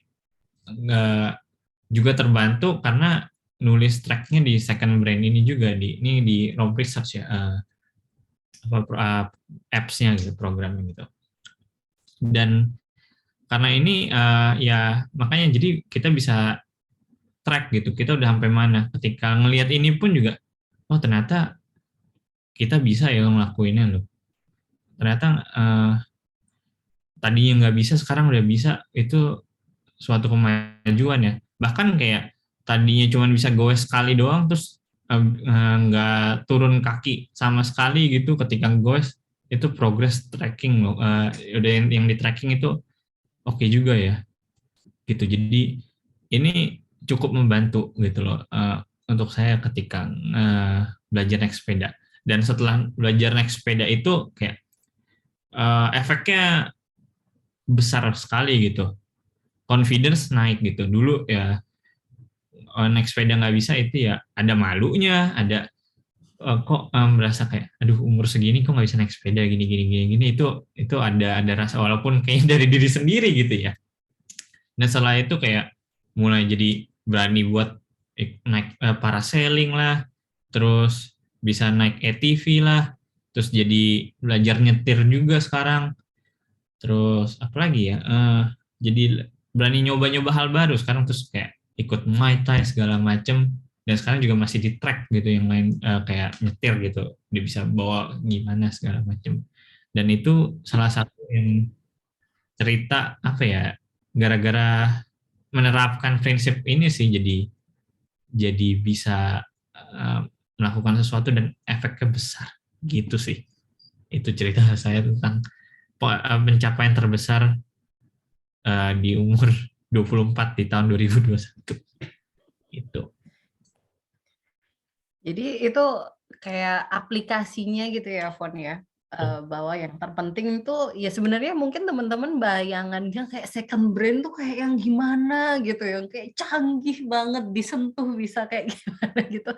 juga terbantu karena nulis tracknya di second brain ini juga, ini di Roam Research ya, apps-nya gitu, programnya gitu. Dan karena ini ya makanya jadi kita bisa track gitu, kita udah sampai mana. Ketika ngelihat ini pun juga, oh ternyata kita bisa ya ngelakuinnya loh. ternyata tadinya nggak bisa sekarang udah bisa, itu suatu kemajuan ya. Bahkan kayak tadinya cuma bisa goes sekali doang terus nggak turun kaki sama sekali gitu ketika goes, itu progress tracking loh. Udah yang di tracking itu oke juga ya gitu. Jadi ini cukup membantu gitu loh untuk saya ketika belajar naik sepeda. Dan setelah belajar naik sepeda itu kayak efeknya besar sekali gitu. Confidence naik gitu. Dulu ya naik sepeda nggak bisa itu ya ada malunya, ada kok merasa kayak aduh umur segini kok nggak bisa naik sepeda gini gini gini gini, itu ada rasa walaupun kayaknya dari diri sendiri gitu ya. Dan setelah itu kayak mulai jadi berani buat naik parasailing lah, terus bisa naik ATV lah, terus jadi belajar nyetir juga sekarang. Terus apalagi ya, jadi berani nyoba-nyoba hal baru sekarang, terus kayak ikut Muay Thai segala macem, dan sekarang juga masih di track gitu yang lain, kayak nyetir gitu, dia bisa bawa gimana segala macem. Dan itu salah satu yang cerita apa ya, gara-gara menerapkan prinsip ini sih jadi bisa melakukan sesuatu dan efeknya besar gitu sih. Itu cerita saya tentang pencapaian terbesar di umur 24 di tahun 2021 itu. Jadi itu kayak aplikasinya gitu ya, Fon ya. Bahwa yang terpenting itu ya sebenarnya mungkin teman-teman bayangannya kayak second brain tuh kayak yang gimana gitu, yang kayak canggih banget disentuh bisa kayak gimana gitu.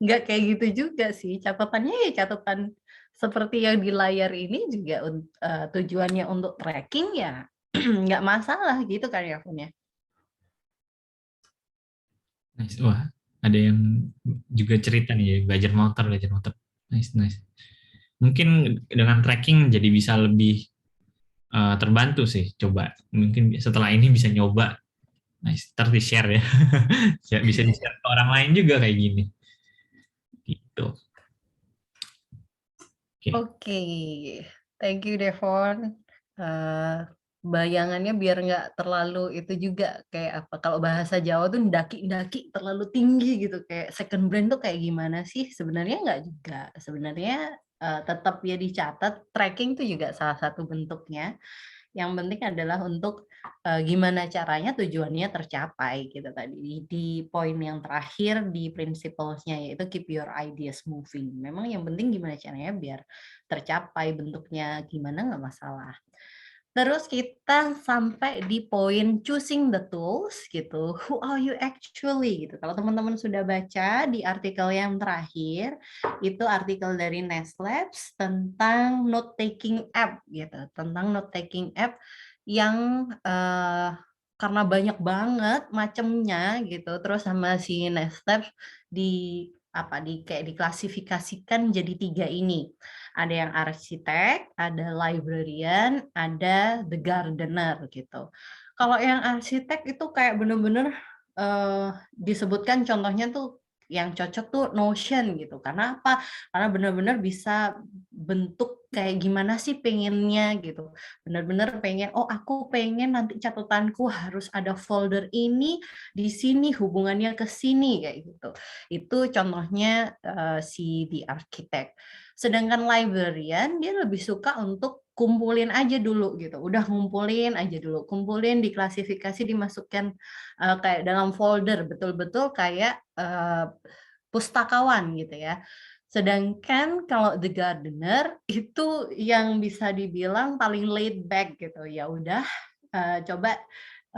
Nggak kayak gitu juga sih. Catatannya ya catatan seperti yang di layar ini juga tujuannya untuk tracking ya nggak masalah gitu kan ya, Fon ya. Nice. Wah, ada yang juga cerita nih belajar motor. Nice, nice. Mungkin dengan tracking jadi bisa lebih terbantu sih. Coba mungkin setelah ini bisa nyoba. Nice, ntar di share ya. Bisa di share ke orang lain juga kayak gini. Gitu. Oke. Thank you Devon. Bayangannya biar nggak terlalu itu juga kayak apa, kalau bahasa Jawa tuh ndaki-ndaki terlalu tinggi gitu, kayak second brain tuh kayak gimana sih, sebenarnya nggak juga. Sebenarnya tetap ya dicatat, tracking tuh juga salah satu bentuknya. Yang penting adalah untuk gimana caranya tujuannya tercapai gitu tadi. Di poin yang terakhir di principles-nya yaitu keep your ideas moving. Memang yang penting gimana caranya biar tercapai, bentuknya gimana nggak masalah. Terus kita sampai di poin choosing the tools gitu. Who are you actually gitu. Kalau teman-teman sudah baca di artikel yang terakhir, itu artikel dari Nest Labs tentang note taking app gitu. Tentang note taking app yang karena banyak banget macamnya gitu. Terus sama si Nest Labs kayak diklasifikasikan jadi 3 ini. Ada yang arsitek, ada librarian, ada the gardener gitu. Kalau yang arsitek itu kayak bener-bener disebutkan contohnya tuh yang cocok tuh Notion gitu. Karena apa? Karena benar-benar bisa bentuk kayak gimana sih pengennya gitu. Benar-benar pengen, oh aku pengen nanti catatanku harus ada folder ini di sini, hubungannya ke sini kayak gitu. Itu contohnya si The Architect. Sedangkan librarian dia lebih suka untuk kumpulin aja dulu gitu. Udah ngumpulin aja dulu. Kumpulin, diklasifikasi, dimasukkan kayak dalam folder, betul-betul kayak pustakawan gitu ya. Sedangkan kalau The Gardener itu yang bisa dibilang paling laid back gitu. Ya udah coba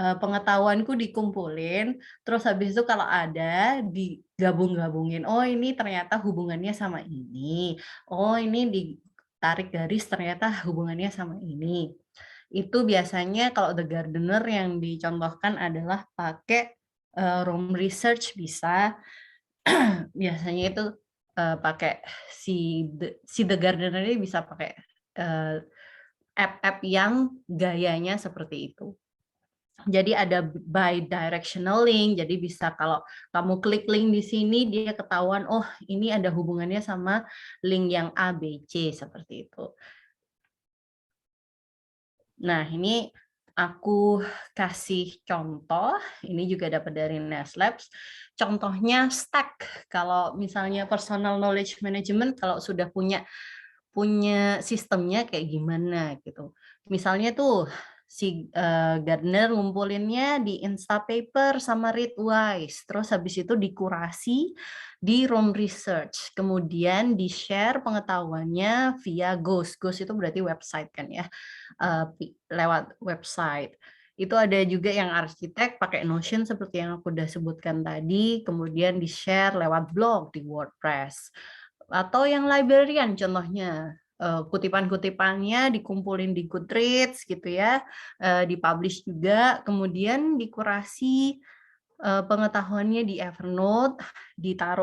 pengetahuanku dikumpulin, terus habis itu kalau ada digabung-gabungin. Oh ini ternyata hubungannya sama ini. Oh ini ditarik garis ternyata hubungannya sama ini. Itu biasanya kalau The Gardener yang dicontohkan adalah pakai room research bisa. Biasanya itu pakai si The Gardener ini bisa pakai app-app yang gayanya seperti itu. Jadi ada bi-directional link, jadi bisa kalau kamu klik link di sini, dia ketahuan, oh ini ada hubungannya sama link yang A, B, C, seperti itu. Nah, ini aku kasih contoh, ini juga dapat dari Neslabs. Contohnya Stack. Kalau misalnya personal knowledge management, kalau sudah punya sistemnya kayak gimana gitu. Misalnya tuh si Gardner ngumpulinnya di Instapaper sama Readwise, terus habis itu dikurasi di Roam Research, kemudian di-share pengetahuannya via Ghost. Ghost itu berarti website kan ya, lewat website. Itu ada juga yang arsitek pakai Notion seperti yang aku udah sebutkan tadi, kemudian di-share lewat blog di WordPress. Atau yang librarian contohnya, kutipan-kutipannya dikumpulin di Goodreads gitu ya, dipublish juga, kemudian dikurasi pengetahuannya di Evernote,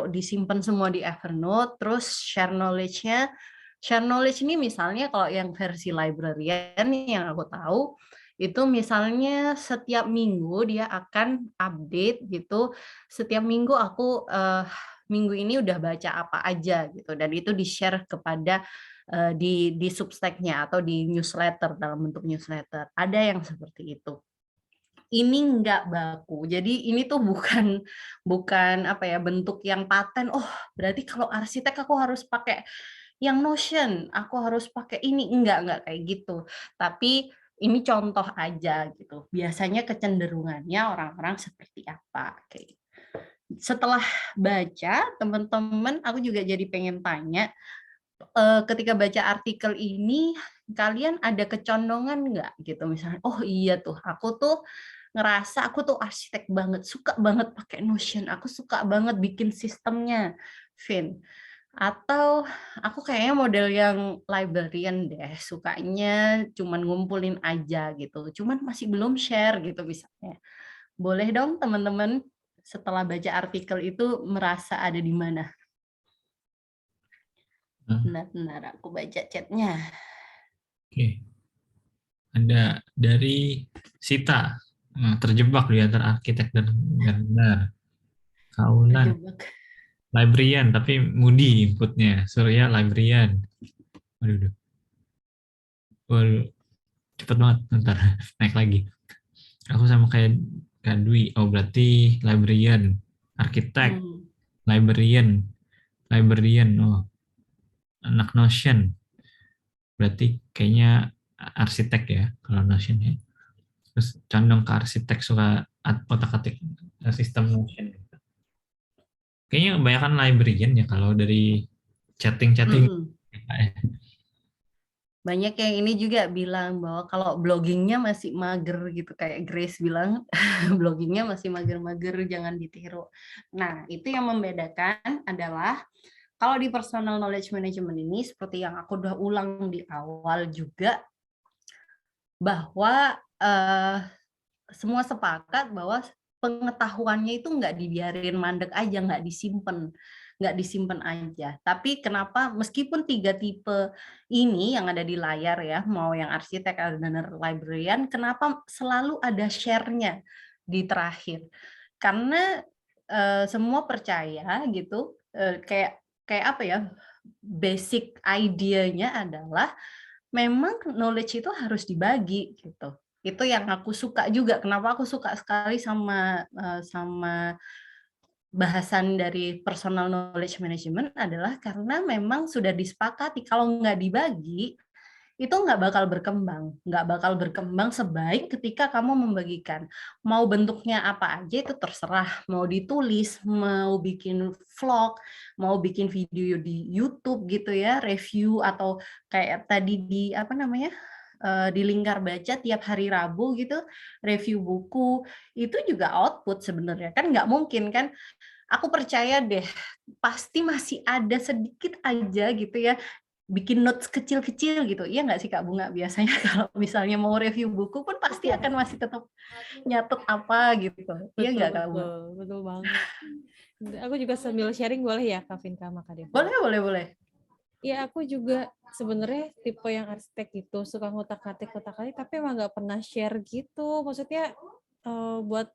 disimpan semua di Evernote, terus share knowledge-nya. Share knowledge ini misalnya kalau yang versi librarian yang aku tahu, itu misalnya setiap minggu dia akan update gitu, setiap minggu aku minggu ini udah baca apa aja gitu, dan itu di-share kepada di Substack-nya atau di newsletter, dalam bentuk newsletter. Ada yang seperti itu. Ini nggak baku. Jadi ini tuh bukan apa ya, bentuk yang paten, oh berarti kalau arsitek aku harus pakai yang Notion, aku harus pakai ini. Enggak kayak gitu. Tapi ini contoh aja gitu. Biasanya kecenderungannya orang-orang seperti apa. Kayak gitu. Setelah baca, teman-teman, aku juga jadi pengen tanya, ketika baca artikel ini, kalian ada kecondongan nggak gitu? Misalnya, oh iya tuh, aku tuh ngerasa aku tuh arsitek banget, suka banget pakai Notion, aku suka banget bikin sistemnya, Vin. Atau aku kayaknya model yang librarian deh, sukanya cuman ngumpulin aja gitu, cuman masih belum share gitu misalnya. Boleh dong teman-teman setelah baca artikel itu merasa ada di mana? Benar-benar aku baca chatnya. Oke. Ada dari Sita, terjebak di antara arsitek dan Gardner. Kaulan, Terjebak. librarian, tapi Moody inputnya. Surya librarian. Waduh, cepet banget, ntar naik lagi. Aku sama kayak Kak Dwi, oh berarti librarian, arsitek, librarian, oh anak Notion, berarti kayaknya arsitek ya kalau Notion ya. Terus condong ke arsitek, suka otak-atik sistem Notion. Kayaknya kebanyakan librarian ya kalau dari chatting. Banyak yang ini juga bilang bahwa kalau bloggingnya masih mager gitu, kayak Grace bilang, bloggingnya masih mager-mager, jangan ditiru. Nah, itu yang membedakan adalah kalau di personal knowledge management ini, seperti yang aku udah ulang di awal juga, bahwa semua sepakat bahwa pengetahuannya itu nggak dibiarin mandek aja, nggak disimpan aja. Tapi kenapa meskipun 3 tipe ini yang ada di layar ya, mau yang arsitek, dan librarian, kenapa selalu ada share-nya di terakhir? Karena semua percaya gitu, kayak apa ya, basic idea-nya adalah memang knowledge itu harus dibagi gitu. Itu yang aku suka juga. Kenapa aku suka sekali sama bahasan dari personal knowledge management adalah karena memang sudah disepakati kalau nggak dibagi itu nggak bakal berkembang sebaik ketika kamu membagikan. Mau bentuknya apa aja itu terserah, mau ditulis, mau bikin vlog, mau bikin video di YouTube gitu ya, review, atau kayak tadi di apa namanya, di Lingkar Baca tiap hari Rabu gitu, review buku, itu juga output sebenarnya, kan nggak mungkin kan. Aku percaya deh, pasti masih ada sedikit aja gitu ya, bikin notes kecil-kecil gitu. Iya nggak sih Kak Bunga? Biasanya kalau misalnya mau review buku pun pasti akan masih tetap nyatet apa gitu. Iya nggak Kak Bunga? Betul banget. Aku juga sambil sharing boleh ya Kak Vinka sama Kak Deva? Boleh. Iya, aku juga sebenarnya tipe yang arsitek gitu, suka ngotak-ngatik tapi emang nggak pernah share gitu. Maksudnya buat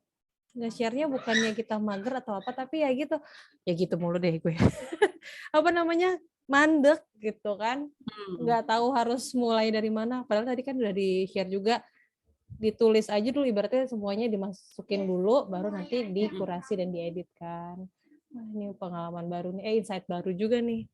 nge-share-nya bukannya kita mager atau apa, tapi ya gitu mulu deh gue. Apa namanya, mandek gitu kan, nggak tahu harus mulai dari mana. Padahal tadi kan udah di-share juga, ditulis aja dulu, ibaratnya semuanya dimasukin dulu, baru nanti dikurasi dan dieditkan. Wah, ini pengalaman baru nih, insight baru juga nih.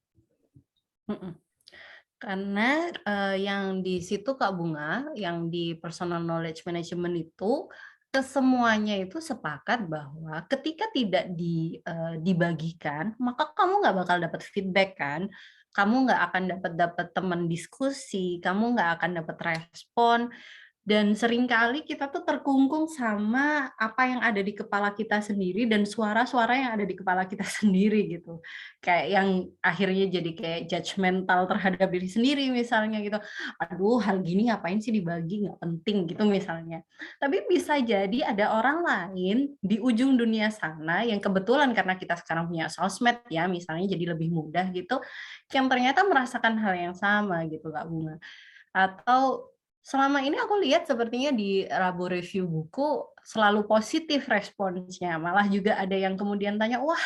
Karena yang di situ Kak Bunga, yang di personal knowledge management itu, kesemuanya itu sepakat bahwa ketika tidak dibagikan, maka kamu nggak bakal dapat feedback kan, kamu nggak akan dapat teman diskusi, kamu nggak akan dapat respon, dan seringkali kita tuh terkungkung sama apa yang ada di kepala kita sendiri dan suara-suara yang ada di kepala kita sendiri gitu. Kayak yang akhirnya jadi kayak judgmental terhadap diri sendiri misalnya gitu. Aduh, hal gini ngapain sih dibagi, nggak penting gitu misalnya. Tapi bisa jadi ada orang lain di ujung dunia sana yang kebetulan karena kita sekarang punya sosmed ya, misalnya jadi lebih mudah gitu, yang ternyata merasakan hal yang sama gitu Kak Bunga. Atau selama ini aku lihat sepertinya di Rabu Review Buku selalu positif responsnya. Malah juga ada yang kemudian tanya, wah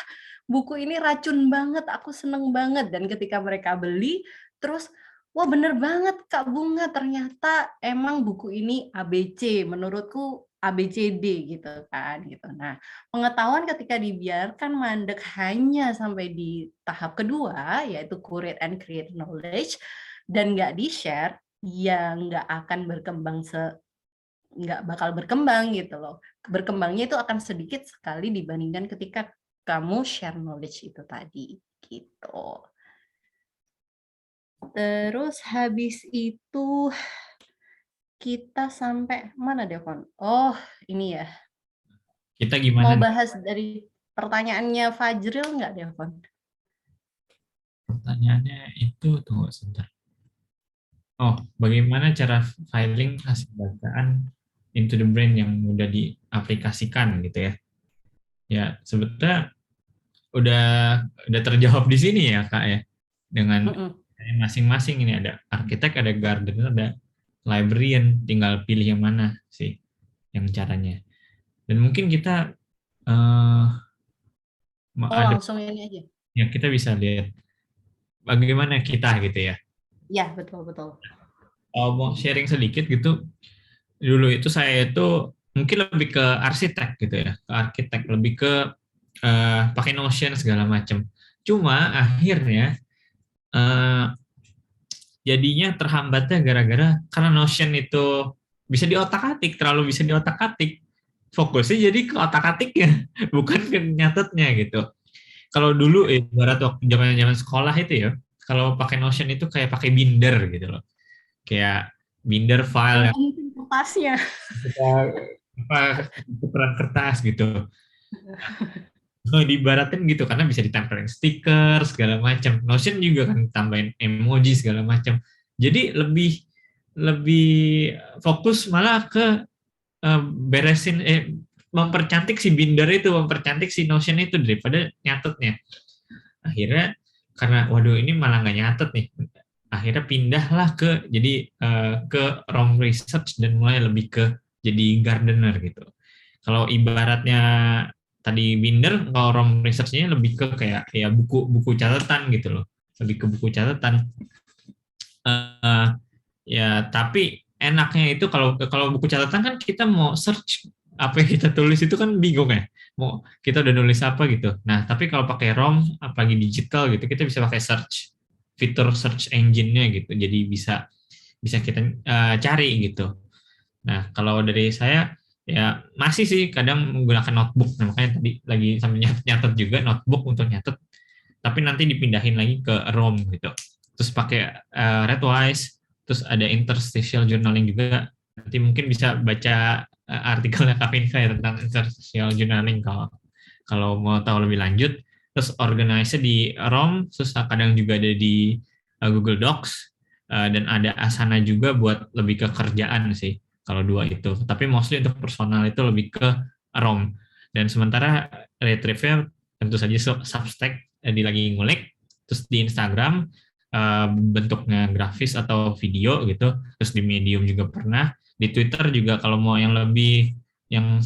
buku ini racun banget, aku seneng banget. Dan ketika mereka beli, terus wah bener banget Kak Bunga, ternyata emang buku ini ABC, menurutku ABCD gitu kan. Gitu. Nah, pengetahuan ketika dibiarkan mandek hanya sampai di tahap kedua, yaitu curate and create knowledge, dan nggak di-share, ya nggak akan berkembang nggak bakal berkembang gitu loh. Berkembangnya itu akan sedikit sekali dibandingkan ketika kamu share knowledge itu tadi gitu. Terus habis itu kita sampai mana Devon? Oh ini ya. Kita gimana? Mau bahas dari pertanyaannya Fajril nggak Devon? Pertanyaannya itu tunggu sebentar. Oh, bagaimana cara filing hasil bacaan into the brain yang mudah diaplikasikan gitu ya? Ya, sebetulnya udah terjawab di sini ya, Kak ya. Dengan masing-masing ini ada arsitek, ada gardener, ada librarian, tinggal pilih yang mana sih yang caranya. Dan mungkin kita langsung ini aja. Ya, kita bisa lihat bagaimana kita gitu ya. Ya, betul. Mau sharing sedikit gitu, dulu itu saya itu mungkin lebih ke arsitek gitu ya, ke arsitek, lebih ke pakai Notion segala macam. Cuma akhirnya jadinya terhambatnya gara-gara karena Notion itu bisa diotak-atik, terlalu bisa diotak-atik. Fokusnya jadi ke otak-atiknya, bukan ke nyatetnya gitu. Kalau dulu ibarat waktu zaman sekolah itu ya, kalau pakai Notion itu kayak pakai binder gitu loh. Kayak binder file yang kertasnya. Ukuran kertas gitu. Diibaratin gitu karena bisa ditempelin stiker segala macam. Notion juga kan tambahin emoji segala macam. Jadi lebih fokus malah ke beresin mempercantik si binder itu, mempercantik si Notion itu daripada nyatetnya. Akhirnya karena waduh ini malah nggak nyatet nih, akhirnya pindahlah ke ROM research dan mulai lebih ke jadi gardener gitu. Kalau ibaratnya tadi binder, kalau ROM research-nya lebih ke kayak ya buku catatan gitu loh, lebih ke buku catatan. Ya tapi enaknya itu kalau buku catatan kan kita mau search apa yang kita tulis itu kan bingung ya, mau kita udah nulis apa gitu. Nah tapi kalau pakai ROM apalagi digital gitu, kita bisa pakai fitur search engine-nya gitu, jadi bisa kita cari gitu. Nah kalau dari saya ya masih sih kadang menggunakan notebook. Nah, makanya tadi lagi sambil nyatet juga notebook untuk nyatet, tapi nanti dipindahin lagi ke ROM gitu. Terus pakai Readwise, terus ada interstitial journaling juga. Nanti mungkin bisa baca artikelnya Kavinka ya tentang interstitial journaling kalau mau tahu lebih lanjut. Terus organize di ROM, terus kadang juga ada di Google Docs, dan ada Asana juga buat lebih ke kerjaan sih, kalau dua itu. Tapi mostly untuk personal itu lebih ke ROM. Dan sementara retrieve tentu saja Substack lagi ngulik, terus di Instagram bentuknya grafis atau video gitu, terus di Medium juga pernah, di Twitter juga kalau mau yang lebih yang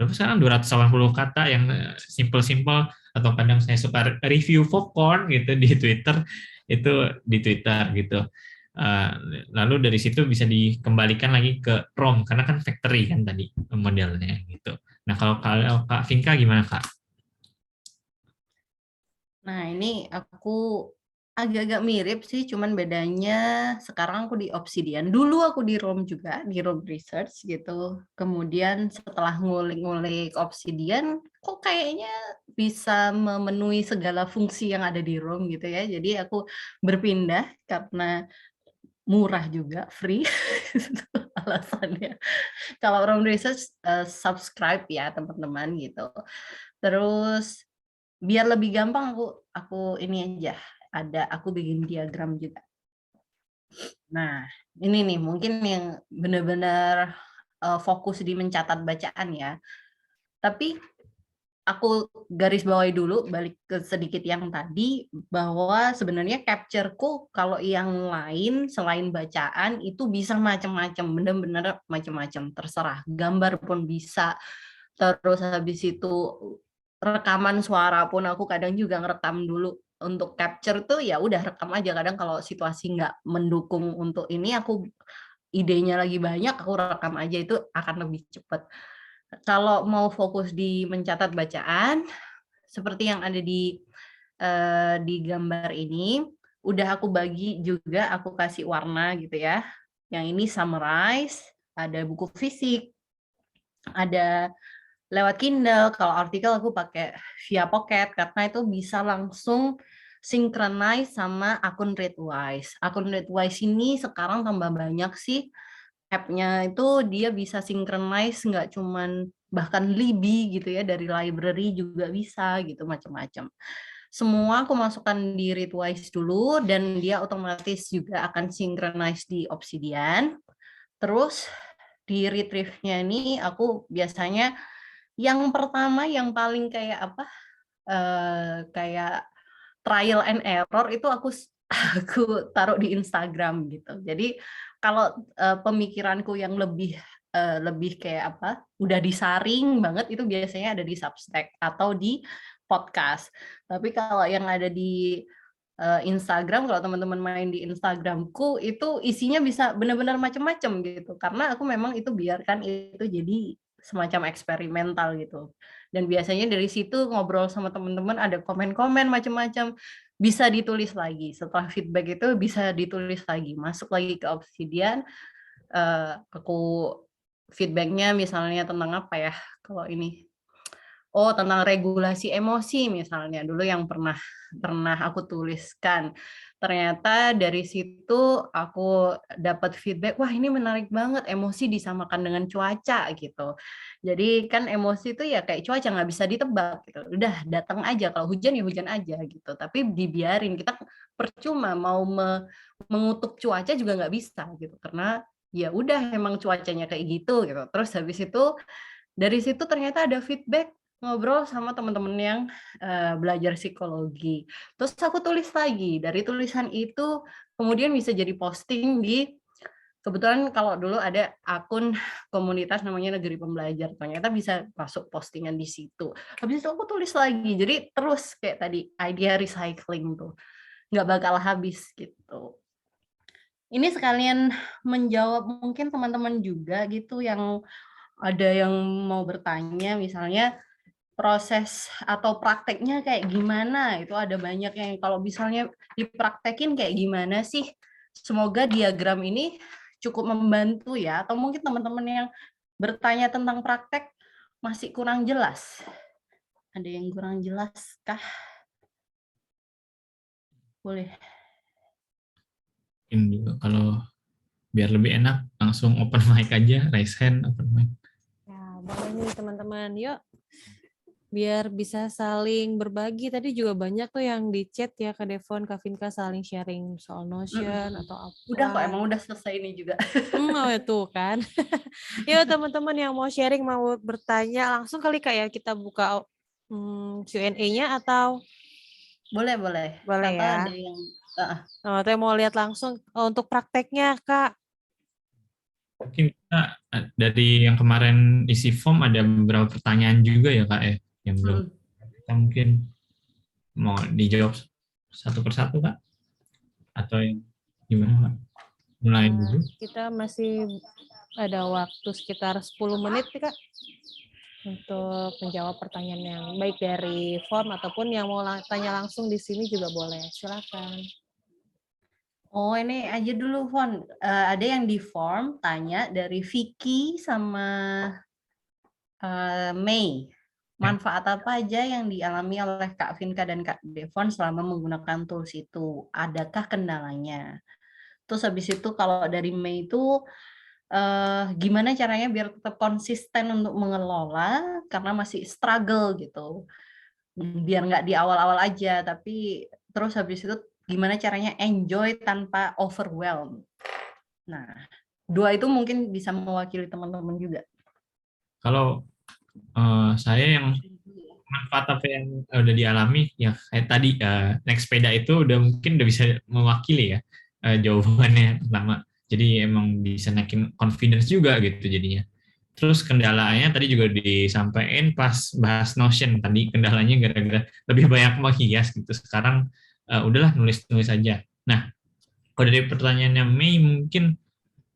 berapa sekarang 280 kata yang simple-simple, atau kadang saya suka review popcorn gitu di Twitter, itu di Twitter gitu. Lalu dari situ bisa dikembalikan lagi ke prompt karena kan factory kan tadi modelnya gitu. Nah, kalau Kak Vinka gimana, Kak? Nah, ini aku agak-agak mirip sih, cuman bedanya sekarang aku di Obsidian. Dulu aku di Roam juga, di Roam Research gitu. Kemudian setelah ngulik-ngulik Obsidian, kok kayaknya bisa memenuhi segala fungsi yang ada di Roam gitu ya. Jadi aku berpindah karena murah juga, free. Itu alasannya. Kalau Roam Research subscribe ya teman-teman gitu. Terus biar lebih gampang aku ini aja, aku bikin diagram juga. Nah, ini nih mungkin yang benar-benar fokus di mencatat bacaan ya. Tapi aku garis bawahi dulu, balik ke sedikit yang tadi, bahwa sebenarnya capture-ku kalau yang lain selain bacaan itu bisa macam-macam, benar-benar macam-macam, terserah. Gambar pun bisa, terus habis itu rekaman suara pun aku kadang juga ngerekam dulu. Untuk capture tuh ya udah rekam aja, kadang kalau situasi nggak mendukung untuk ini, aku idenya lagi banyak, aku rekam aja, itu akan lebih cepat. Kalau mau fokus di mencatat bacaan, seperti yang ada di gambar ini, udah aku bagi juga, aku kasih warna gitu ya. Yang ini summarize, ada buku fisik, ada lewat Kindle. Kalau artikel aku pakai via Pocket karena itu bisa langsung synchronize sama akun Readwise. Akun Readwise ini sekarang tambah banyak sih app-nya, itu dia bisa synchronize, nggak cuman bahkan Libby gitu ya, dari library juga bisa gitu, macam-macam. Semua aku masukkan di Readwise dulu dan dia otomatis juga akan synchronize di Obsidian. Terus di retrieve-nya ini aku biasanya yang pertama yang paling kayak apa, kayak trial and error itu aku taruh di Instagram gitu. Jadi kalau pemikiranku yang lebih kayak apa, udah disaring banget, itu biasanya ada di Substack atau di podcast. Tapi kalau yang ada di Instagram, kalau teman-teman main di Instagramku itu isinya bisa benar-benar macam-macam gitu. Karena aku memang itu biarkan itu jadi semacam eksperimental gitu. Dan biasanya dari situ ngobrol sama teman-teman, ada komen-komen macam-macam, bisa ditulis lagi. Setelah feedback itu bisa ditulis lagi, masuk lagi ke Obsidian. Aku feedbacknya misalnya tentang apa ya, kalau ini, tentang regulasi emosi misalnya, dulu yang pernah aku tuliskan. Ternyata dari situ aku dapat feedback, wah ini menarik banget, emosi disamakan dengan cuaca gitu. Jadi kan emosi itu ya kayak cuaca, nggak bisa ditebak gitu. Udah datang aja, kalau hujan ya hujan aja gitu. Tapi dibiarin, kita percuma mau mengutuk cuaca juga nggak bisa gitu. Karena ya udah emang cuacanya kayak gitu gitu. Terus habis itu dari situ ternyata ada feedback, ngobrol sama teman-teman yang belajar psikologi. Terus aku tulis lagi, dari tulisan itu kemudian bisa jadi posting di, kebetulan kalau dulu ada akun komunitas namanya Negeri Pembelajar, ternyata bisa masuk postingan di situ. Habis itu aku tulis lagi, jadi terus kayak tadi, idea recycling tuh, nggak bakal habis gitu. Ini sekalian menjawab mungkin teman-teman juga gitu yang ada yang mau bertanya, misalnya proses atau prakteknya kayak gimana, itu ada banyak yang kalau misalnya dipraktekin kayak gimana sih. Semoga diagram ini cukup membantu ya, atau mungkin teman-teman yang bertanya tentang praktek masih kurang jelas. Ada yang kurang jelas kah? Boleh. Mungkin juga kalau biar lebih enak langsung open mic aja, raise hand, open mic. Ya, boleh nih teman-teman. Yuk, biar bisa saling berbagi. Tadi juga banyak tuh yang di chat ya, Kak Devon, Kak Vinka saling sharing soal Notion atau apa. Udah kok, emang udah selesai ini juga. Oh itu kan. Yuk teman-teman yang mau sharing, mau bertanya, langsung kali Kak ya kita buka Q&A-nya atau? Boleh. Boleh Atau ya. ada yang... Atau yang mau lihat langsung untuk prakteknya Kak. Mungkin kita dari yang kemarin isi form ada beberapa pertanyaan juga ya Kak ya, yang belum kita mungkin mau dijawab satu persatu Kak, atau yang gimana Kak? Mulai dulu. Kita masih ada waktu sekitar 10 menit nih Kak untuk menjawab pertanyaan yang baik dari form ataupun yang mau tanya langsung di sini juga boleh. Silakan. Oh, ini aja dulu, Fon. Ada yang di form tanya dari Vicky sama Mei. Manfaat apa aja yang dialami oleh Kak Vinka dan Kak Devon selama menggunakan tools itu? Adakah kendalanya? Terus habis itu kalau dari Mei itu gimana caranya biar tetap konsisten untuk mengelola karena masih struggle gitu. Biar nggak di awal-awal aja, tapi terus habis itu gimana caranya enjoy tanpa overwhelm. Nah, dua itu mungkin bisa mewakili teman-teman juga. Kalau saya yang manfaat apa yang udah dialami, ya kayak tadi naik sepeda itu mungkin udah bisa mewakili ya jawabannya pertama. Jadi emang bisa naikin confidence juga gitu jadinya. Terus kendalanya tadi juga disampaikan pas bahas Notion tadi, kendalanya gara-gara lebih banyak menghias gitu. Sekarang udahlah nulis-nulis aja. Nah, kalau dari pertanyaannya Mei, mungkin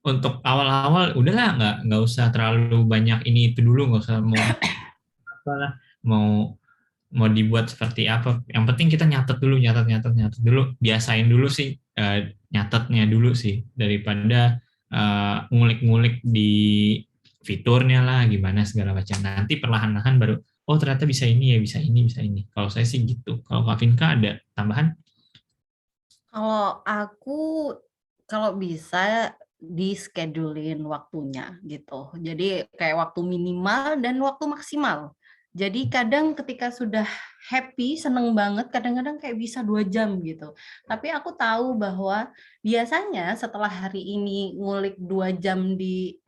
untuk awal-awal udahlah nggak usah terlalu banyak ini itu dulu, nggak usah mau mau dibuat seperti apa. Yang penting kita nyatet dulu, biasain dulu sih nyatetnya dulu sih, daripada ngulik-ngulik di fiturnya lah gimana segala macam. Nanti perlahan-lahan baru oh ternyata bisa ini ya, bisa ini. Kalau saya sih gitu. Kalau Kak Vinka ada tambahan? Kalau aku kalau bisa di-schedule-in waktunya gitu. Jadi kayak waktu minimal dan waktu maksimal. Jadi kadang ketika sudah happy, seneng banget, kadang-kadang kayak bisa 2 jam gitu. Tapi aku tahu bahwa biasanya setelah hari ini ngulik 2 jam di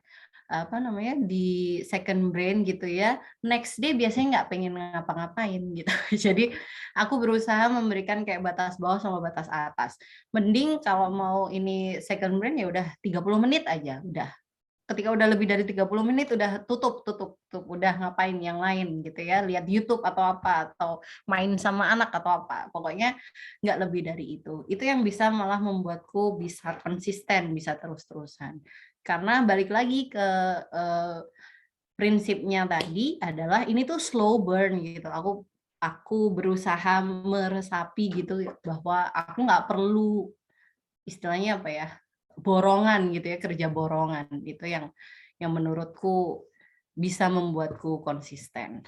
di second brain gitu ya, next day biasanya nggak pengen ngapa-ngapain gitu. Jadi aku berusaha memberikan kayak batas bawah sama batas atas. Mending kalau mau ini second brain ya udah 30 menit aja, udah. Ketika udah lebih dari 30 menit udah tutup, udah ngapain yang lain gitu ya, lihat YouTube atau apa, atau main sama anak atau apa. Pokoknya nggak lebih dari itu. Itu yang bisa malah membuatku bisa konsisten, bisa terus-terusan. Karena balik lagi ke prinsipnya tadi adalah ini tuh slow burn gitu. Aku berusaha meresapi gitu bahwa aku nggak perlu istilahnya apa ya, borongan gitu ya, kerja borongan. Itu yang menurutku bisa membuatku konsisten.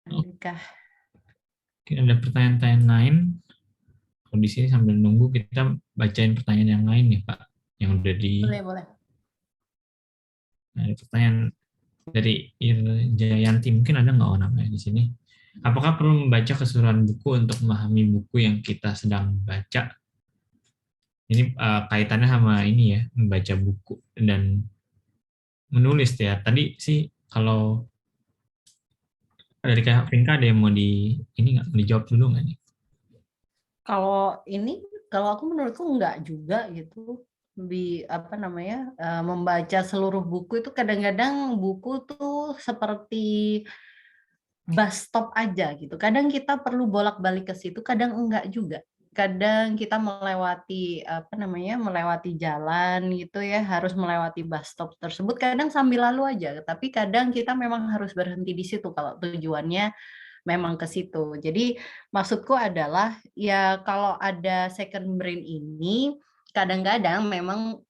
Adakah Ada pertanyaan-pertanyaan lain? Kalau di sini sambil nunggu kita bacain pertanyaan yang lain ya Pak, yang udah di. boleh. Ada pertanyaan dari Irjayanti, mungkin ada nggak namanya di sini? Apakah perlu membaca keseluruhan buku untuk memahami buku yang kita sedang baca? Ini kaitannya sama ini ya, membaca buku dan menulis ya. Tadi sih kalau dari Kak Vinka ada yang mau dijawab dulu nggak nih? Kalau aku menurutku enggak juga gitu. Membaca seluruh buku itu kadang-kadang buku tuh seperti bus stop aja gitu. Kadang kita perlu bolak-balik ke situ, kadang enggak juga. Kadang kita melewati jalan gitu ya, harus melewati bus stop tersebut, kadang sambil lalu aja. Tapi kadang kita memang harus berhenti di situ kalau tujuannya memang ke situ. Jadi maksudku adalah ya kalau ada second brain ini kadang-kadang memang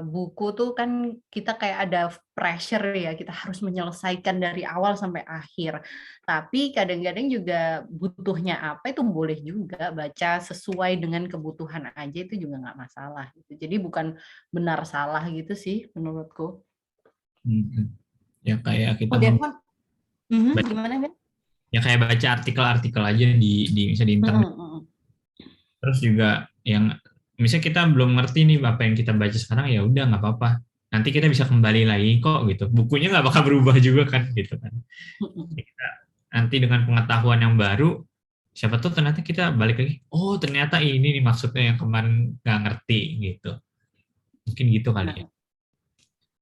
buku tuh kan kita kayak ada pressure ya, kita harus menyelesaikan dari awal sampai akhir. Tapi kadang-kadang juga butuhnya apa itu boleh juga baca sesuai dengan kebutuhan aja, itu juga nggak masalah. Jadi bukan benar salah gitu sih menurutku. Ya kayak kita gimana Ben? Ya kayak baca artikel-artikel aja di internet. Terus juga yang misalnya kita belum ngerti nih apa yang kita baca sekarang, ya udah nggak apa-apa. Nanti kita bisa kembali lagi kok gitu. Bukunya nggak bakal berubah juga kan gitu kan. Kita, nanti dengan pengetahuan yang baru, siapa tuh ternyata kita balik lagi. Oh ternyata ini nih maksudnya yang kemarin nggak ngerti gitu. Mungkin gitu kali ya.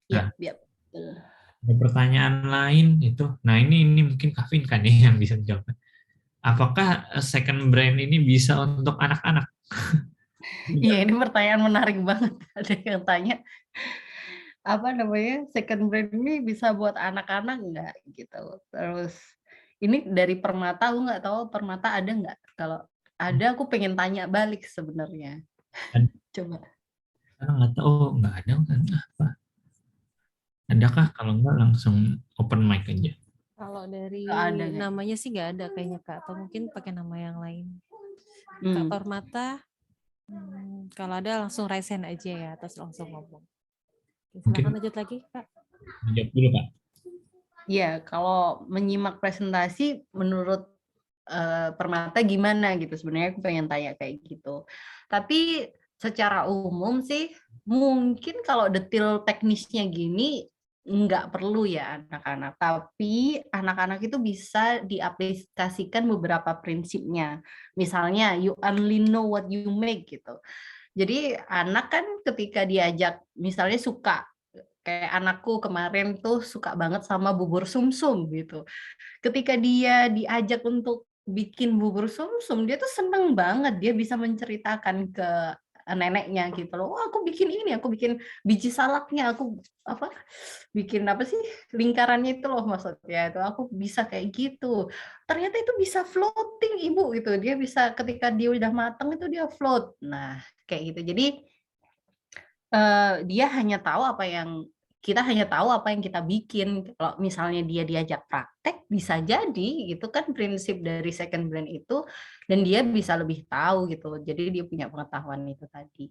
Iya, Nah, iya, betul. ada pertanyaan lain itu. Nah, ini mungkin Kavin kan nih yang bisa jawab. Apakah second brand ini bisa untuk anak-anak? Iya, ini pertanyaan menarik banget. Ada yang tanya, apa namanya, second brand ini bisa buat anak-anak nggak gitu. Terus ini dari Permata, aku nggak tahu Permata ada nggak? Kalau ada, aku pengen tanya balik sebenarnya. Ada. Coba. Karena nggak tahu, nggak ada kan apa? Adakah? Kalau nggak langsung open mic aja. Kalau dari Nggak ada kayaknya. namanya sih nggak ada kayaknya Kak, atau mungkin pakai nama yang lain. Kak Hmm. Permata, kalau ada langsung raise hand aja ya, terus langsung ngomong. Oke, Mungkin silakan lanjut lagi Kak. jawab dulu Kak. Ya, kalau menyimak presentasi menurut Permata gimana gitu, sebenarnya aku pengen tanya kayak gitu. Tapi secara umum sih mungkin kalau detail teknisnya gini nggak perlu ya anak-anak, tapi anak-anak itu bisa diaplikasikan beberapa prinsipnya. Misalnya you only know what you make gitu. Jadi anak kan ketika diajak, misalnya suka, kayak anakku kemarin tuh suka banget sama bubur sumsum gitu. Ketika dia diajak untuk bikin bubur sumsum, dia tuh seneng banget, dia bisa menceritakan ke neneknya gitu loh, "Oh, aku bikin ini, aku bikin biji salaknya, aku apa, bikin apa sih, lingkarannya itu loh maksudnya, itu aku bisa kayak gitu. Ternyata itu bisa floating Ibu," gitu. Dia bisa ketika dia udah mateng itu dia float. Nah, kayak gitu. Jadi dia hanya tahu apa yang kita hanya tahu apa yang kita bikin. Kalau misalnya dia diajak praktek, bisa jadi itu kan prinsip dari second brand itu, dan dia bisa lebih tahu gitu. Jadi dia punya pengetahuan itu tadi.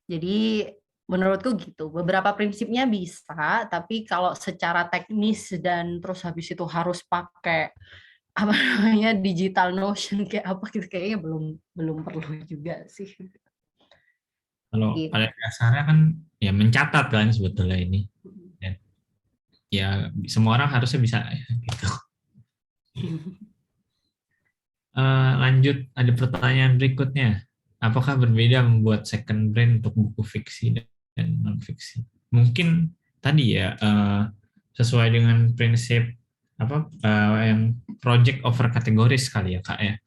Jadi menurutku gitu, beberapa prinsipnya bisa, tapi kalau secara teknis dan terus habis itu harus pakai apa namanya, digital Notion kayak apa gitu, kayaknya belum perlu juga sih. Kalau Gitu. pada dasarnya kan ya mencatat kan sebetulnya ini. Dan ya semua orang harusnya bisa ya, gitu. Lanjut, ada pertanyaan berikutnya. Apakah berbeda membuat second brand untuk buku fiksi dan non-fiksi? Mungkin tadi ya, sesuai dengan prinsip yang project over kategoris kali ya Kak ya.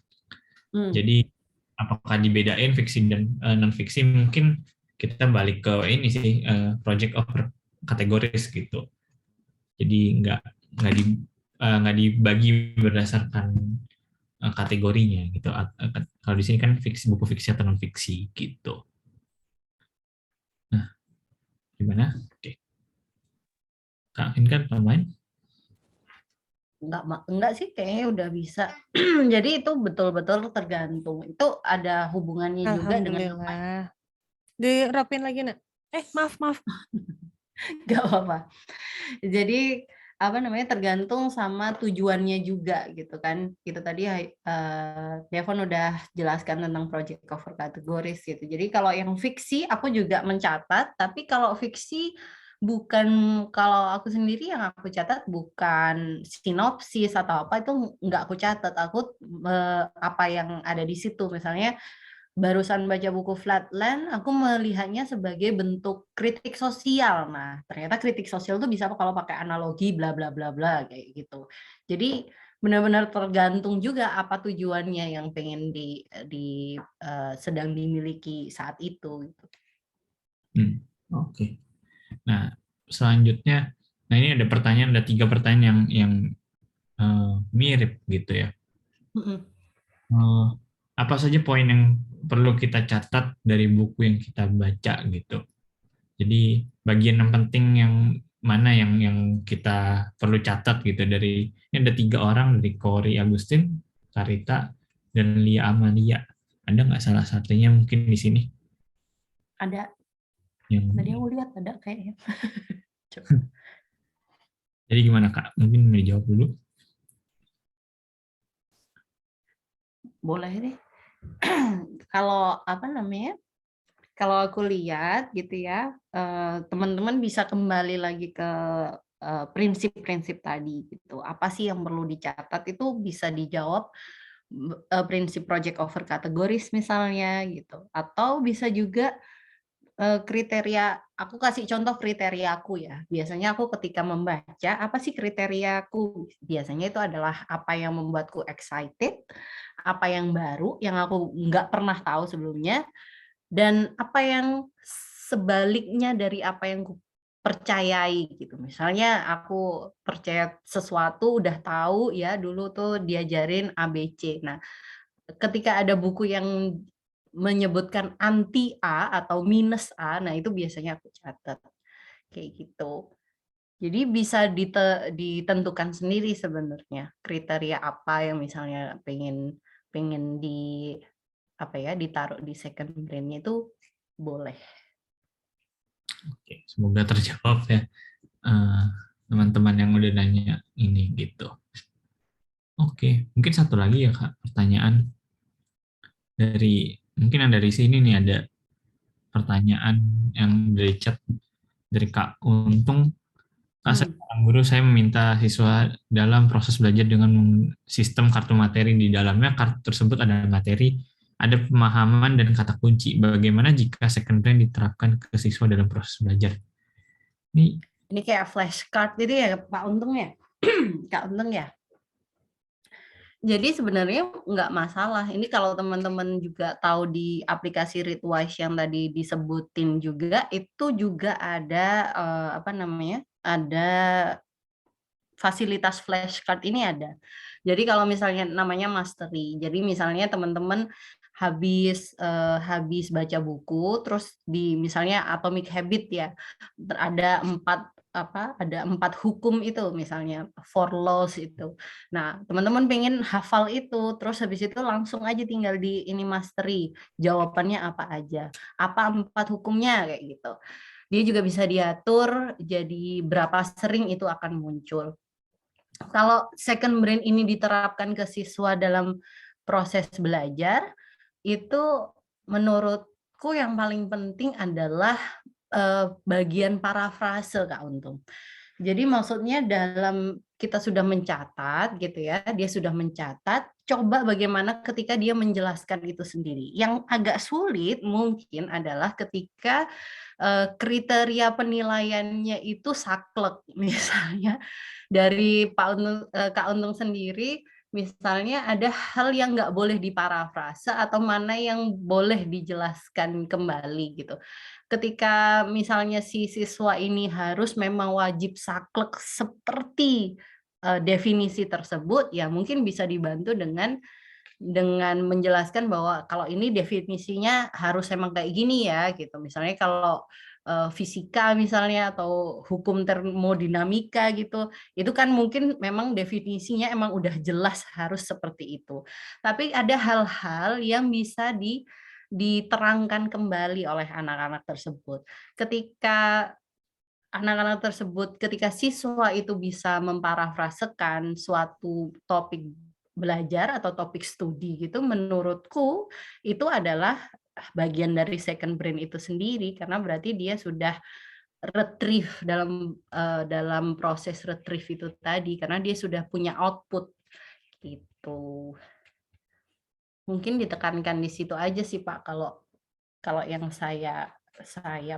Jadi apakah dibedain fiksi dan non-fiksi? Mungkin kita balik ke ini sih, project over kategoris gitu. Jadi nggak dibagi berdasarkan kategorinya gitu. Kalau di sini kan buku fiksi atau non fiksi gitu. Nah, gimana? Oke. Kak Inkan tambahin? Enggak sih, kayaknya udah bisa. Jadi itu betul-betul tergantung. Itu ada hubungannya juga dengan apa. Alhamdulillah. Dirapin lagi nak. Maaf. Gak apa-apa. Jadi apa namanya, tergantung sama tujuannya juga gitu kan. Itu tadi Devon udah jelaskan tentang project cover kategoris gitu. Jadi kalau yang fiksi aku juga mencatat, tapi kalau fiksi kalau aku sendiri yang aku catat bukan sinopsis atau apa, itu nggak aku catat. Aku apa yang ada di situ, misalnya barusan baca buku Flatland, aku melihatnya sebagai bentuk kritik sosial. Nah, ternyata kritik sosial itu bisa kalau pakai analogi bla bla bla bla kayak gitu. Jadi benar-benar tergantung juga apa tujuannya yang pengen sedang dimiliki saat itu. Gitu. Oke. Nah, selanjutnya, ini ada 3 pertanyaan yang mirip gitu ya. Apa saja poin yang perlu kita catat dari buku yang kita baca gitu. Jadi bagian yang penting yang mana yang kita perlu catat gitu. Ini ada 3 orang, dari Cory Agustin, Karita, dan Lia Amalia. Ada nggak salah satunya mungkin di sini? Ada. Tadi aku lihat ada kayaknya. Jadi gimana Kak? Mungkin mau dijawab dulu. Boleh deh. Kalau apa namanya? Kalau aku lihat gitu ya, teman-teman bisa kembali lagi ke prinsip-prinsip tadi gitu. Apa sih yang perlu dicatat, itu bisa dijawab prinsip project over kategoris misalnya gitu. Atau bisa juga kriteria, aku kasih contoh kriteria aku ya. Biasanya aku ketika membaca, apa sih kriteriaku? Biasanya itu adalah apa yang membuatku excited, apa yang baru, yang aku nggak pernah tahu sebelumnya, dan apa yang sebaliknya dari apa yang ku percayai gitu. Misalnya aku percaya sesuatu, udah tahu ya dulu tuh diajarin ABC. Nah, ketika ada buku yang menyebutkan anti A atau minus A, nah itu biasanya aku catat, kayak gitu. Jadi bisa ditentukan sendiri sebenarnya kriteria apa yang misalnya pengen pengen di apa ya ditaruh di second brain-nya itu boleh. Oke, semoga terjawab ya teman-teman yang udah nanya ini gitu. Oke, mungkin satu lagi ya Kak, pertanyaan mungkin yang dari sini nih ada pertanyaan yang dari chat dari Kak Untung. Kak, seorang guru, saya meminta siswa dalam proses belajar dengan sistem kartu materi. Di dalamnya kartu tersebut ada materi, ada pemahaman dan kata kunci. Bagaimana jika second brain diterapkan ke siswa dalam proses belajar? Ini kayak flashcard gitu ya Pak Untung ya? Kak Untung ya? Jadi sebenarnya nggak masalah. Ini kalau teman-teman juga tahu di aplikasi Readwise yang tadi disebutin juga, itu juga ada apa namanya? Ada fasilitas flashcard ini ada. Jadi kalau misalnya namanya mastery. Jadi misalnya teman-teman habis baca buku, terus di misalnya Atomic Habit ya, ada 4 hukum itu misalnya 4 laws itu. Nah, teman-teman pengen hafal itu, terus habis itu langsung aja tinggal di ini mastery. Jawabannya apa aja? Apa 4 hukumnya kayak gitu. Dia juga bisa diatur jadi berapa sering itu akan muncul. Kalau second brain ini diterapkan ke siswa dalam proses belajar, itu menurutku yang paling penting adalah bagian parafrase Kak Untung. Jadi maksudnya dalam kita sudah mencatat gitu ya, dia sudah mencatat, coba bagaimana ketika dia menjelaskan itu sendiri. Yang agak sulit mungkin adalah ketika kriteria penilaiannya itu saklek misalnya dari Kak Untung sendiri, misalnya ada hal yang nggak boleh diparafrase atau mana yang boleh dijelaskan kembali gitu. Ketika misalnya si siswa ini harus memang wajib saklek seperti definisi tersebut, ya mungkin bisa dibantu dengan menjelaskan bahwa kalau ini definisinya harus emang kayak gini ya gitu. Misalnya kalau fisika misalnya atau hukum termodinamika gitu, itu kan mungkin memang definisinya emang udah jelas harus seperti itu. Tapi ada hal-hal yang bisa diterangkan kembali oleh anak-anak tersebut. Ketika anak-anak tersebut, ketika siswa itu bisa memparafrasekan suatu topik belajar atau topik studi gitu, menurutku itu adalah bagian dari second brain itu sendiri, karena berarti dia sudah retrieve dalam proses retrieve itu tadi, karena dia sudah punya output gitu. Mungkin ditekankan di situ aja sih Pak, kalau yang saya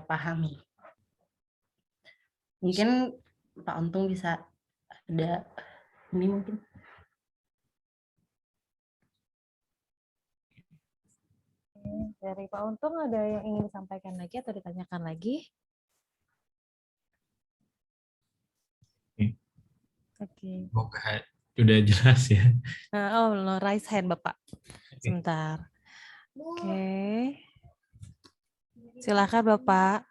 pahami. Mungkin Pak Untung bisa ada ini mungkin. Dari Pak Untung ada yang ingin disampaikan lagi atau ditanyakan lagi? Oke. Semoga sudah jelas ya. Oh, no, raise hand Bapak. Sebentar. Oke. Silakan Bapak.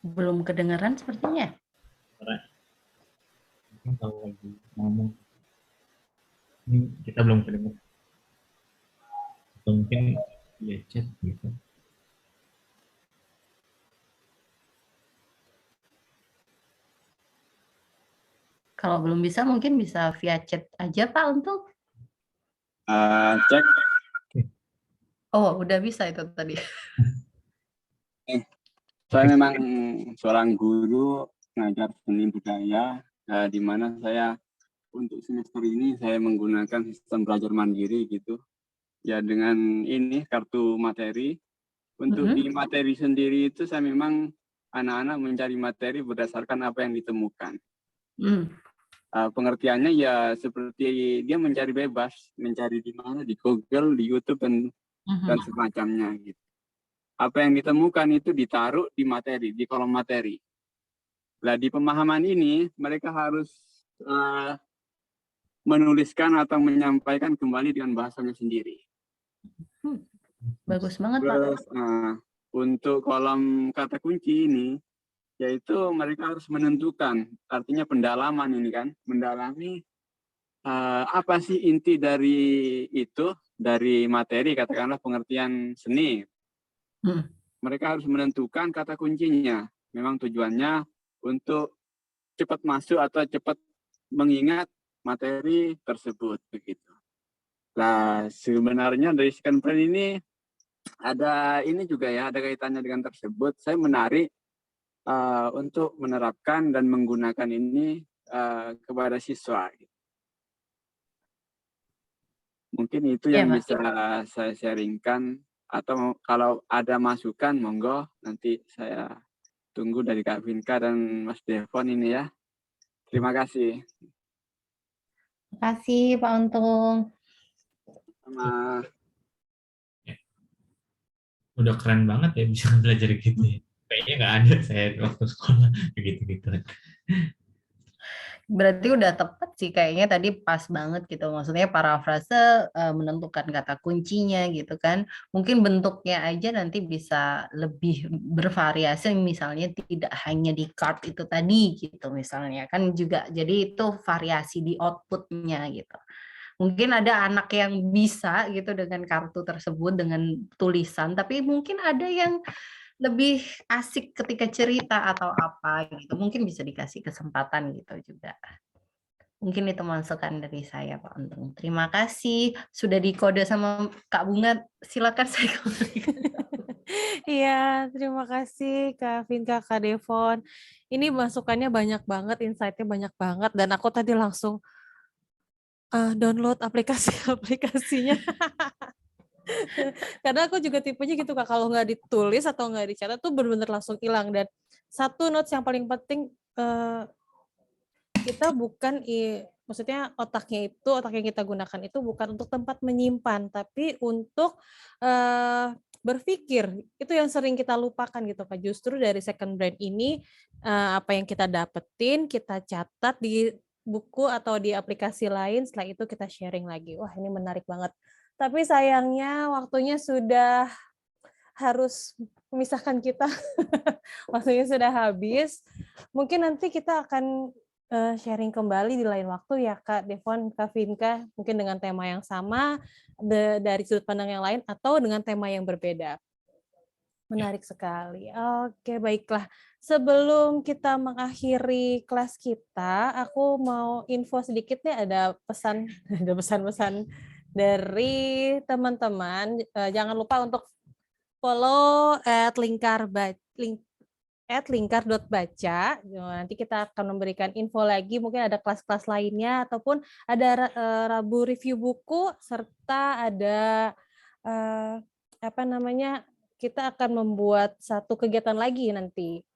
Belum kedengaran sepertinya. Kalau lagi ngomong, ini kita belum kedengaran. Atau mungkin via chat gitu. Kalau belum bisa mungkin bisa via chat aja Pak Untung. Cek. Oh, udah bisa itu tadi. Saya memang seorang guru pengajar seni budaya, di mana saya untuk semester ini saya menggunakan sistem belajar mandiri gitu. Ya dengan ini kartu materi. Untuk di materi sendiri itu saya memang anak-anak mencari materi berdasarkan apa yang ditemukan. Pengertiannya ya seperti dia mencari bebas, mencari di mana, di Google, di YouTube dan semacamnya gitu. Apa yang ditemukan itu ditaruh di materi, di kolom materi. Nah, di pemahaman ini mereka harus menuliskan atau menyampaikan kembali dengan bahasanya sendiri. Bagus banget, Pak. Terus untuk kolom kata kunci ini, yaitu mereka harus menentukan, artinya pendalaman ini kan, mendalami apa sih inti dari itu, dari materi, katakanlah pengertian seni. Mereka harus menentukan kata kuncinya. Memang tujuannya untuk cepat masuk atau cepat mengingat materi tersebut begitu. Nah, sebenarnya dari second plan ini ada ini juga ya, ada kaitannya dengan tersebut. Saya menarik untuk menerapkan dan menggunakan ini kepada siswa. Mungkin itu yang bisa saya sharingkan, atau kalau ada masukan monggo nanti saya tunggu dari Kak Vinka dan Mas Devon ini ya. Terima kasih. Terima kasih Pak Untung. Sama. Udah keren banget ya bisa belajar gitu ya. Kayaknya nggak ada saya waktu sekolah gitu-gitu. Berarti udah tepat sih kayaknya, tadi pas banget gitu. Maksudnya parafrase menentukan kata kuncinya gitu kan. Mungkin bentuknya aja nanti bisa lebih bervariasi, misalnya tidak hanya di card itu tadi gitu misalnya kan, juga jadi itu variasi di outputnya gitu. Mungkin ada anak yang bisa gitu dengan kartu tersebut, dengan tulisan, tapi mungkin ada yang lebih asik ketika cerita atau apa gitu. Mungkin bisa dikasih kesempatan gitu juga. Mungkin itu masukan dari saya Pak Untung. Terima kasih sudah dikode sama Kak Bunga. Silakan saya kembalikan. Iya, terima kasih Kak Vinka, Kak Devon. Ini masukannya banyak banget, insight-nya banyak banget, dan aku tadi langsung download aplikasinya. Karena aku juga tipenya gitu Kak, kalau nggak ditulis atau nggak dicatat tuh benar-benar langsung hilang. Dan satu notes yang paling penting, kita bukan maksudnya otak yang kita gunakan itu bukan untuk tempat menyimpan, tapi untuk berpikir. Itu yang sering kita lupakan gitu Kak. Justru dari second brain ini apa yang kita dapetin, kita catat di buku atau di aplikasi lain, setelah itu kita sharing lagi. Wah, ini menarik banget. Tapi sayangnya waktunya sudah harus memisahkan kita. Waktunya sudah habis. Mungkin nanti kita akan sharing kembali di lain waktu ya Kak Devon, Kak Vinka, mungkin dengan tema yang sama, dari sudut pandang yang lain, atau dengan tema yang berbeda. Menarik sekali. Oke, baiklah. Sebelum kita mengakhiri kelas kita, aku mau info sedikit nih, ada pesan-pesan dari teman-teman. Jangan lupa untuk follow @lingkar.baca. Nanti kita akan memberikan info lagi, mungkin ada kelas-kelas lainnya, ataupun ada Rabu review buku, serta ada kita akan membuat satu kegiatan lagi nanti.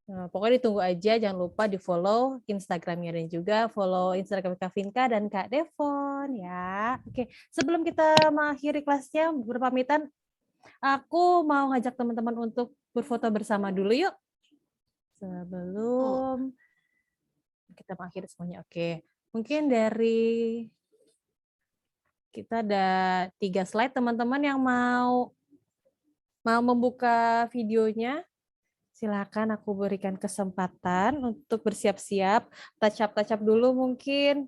Nah, pokoknya ditunggu aja, jangan lupa di follow Instagramnya dan juga follow Instagram Kak Vinka dan Kak Devon ya. Oke, sebelum kita mengakhiri kelasnya berpamitan, aku mau ngajak teman-teman untuk berfoto bersama dulu yuk. Sebelum kita mengakhiri semuanya. Oke, mungkin dari kita ada 3 slide, teman-teman yang mau membuka videonya, silakan aku berikan kesempatan untuk bersiap-siap, touch up dulu mungkin,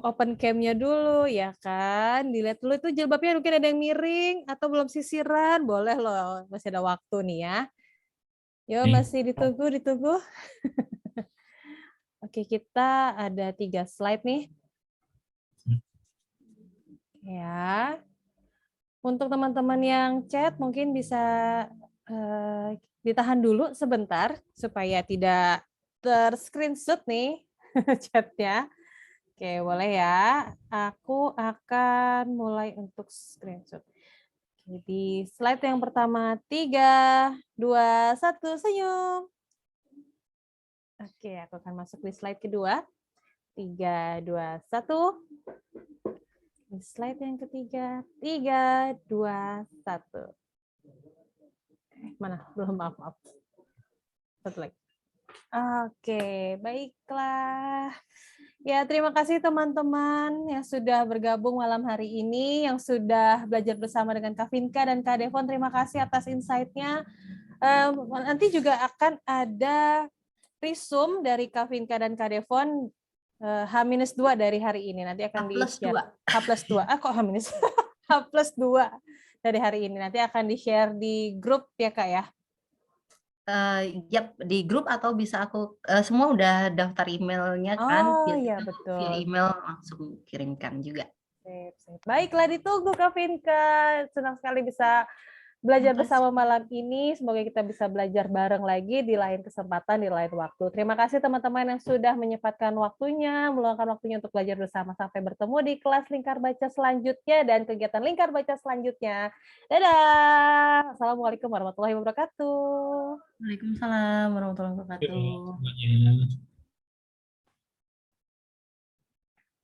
open cam-nya dulu ya kan, dilihat dulu itu jilbabnya mungkin ada yang miring atau belum sisiran, boleh loh, masih ada waktu nih ya. Yo, masih ditunggu. Oke, kita ada 3 slide nih. Ya. Untuk teman-teman yang chat mungkin bisa ditahan dulu sebentar supaya tidak ter-screenshot nih chatnya. Oke, boleh ya. Aku akan mulai untuk screenshot. Jadi slide yang pertama, 3, 2, 1, senyum. Oke, aku akan masuk di slide kedua. 3, 2, 1. Di slide yang ketiga, 3, 2, 1. Mana? Belum, maaf. Satu lagi. Oke, baiklah. Ya, terima kasih teman-teman yang sudah bergabung malam hari ini, yang sudah belajar bersama dengan Kak Vinka dan Kak Devon. Terima kasih atas insight-nya. Nanti juga akan ada resume dari Kak Vinka dan Kak Devon H-2 dari hari ini. Nanti akan di-share. H+2. Kok H-? H+2 dari hari ini. Nanti akan di-share di grup ya, Kak ya? Yap, di grup atau bisa aku semua udah daftar emailnya kan, Oh biasanya iya, betul. via email langsung kirimkan juga. Sip. Baiklah, ditunggu Kak Vinka. Senang sekali bisa belajar bersama malam ini. Semoga kita bisa belajar bareng lagi di lain kesempatan, di lain waktu. Terima kasih teman-teman yang sudah menyempatkan waktunya, meluangkan waktunya untuk belajar bersama. Sampai bertemu di kelas Lingkar Baca selanjutnya dan kegiatan Lingkar Baca selanjutnya. Dadah! Assalamualaikum warahmatullahi wabarakatuh. Waalaikumsalam warahmatullahi wabarakatuh. Semuanya.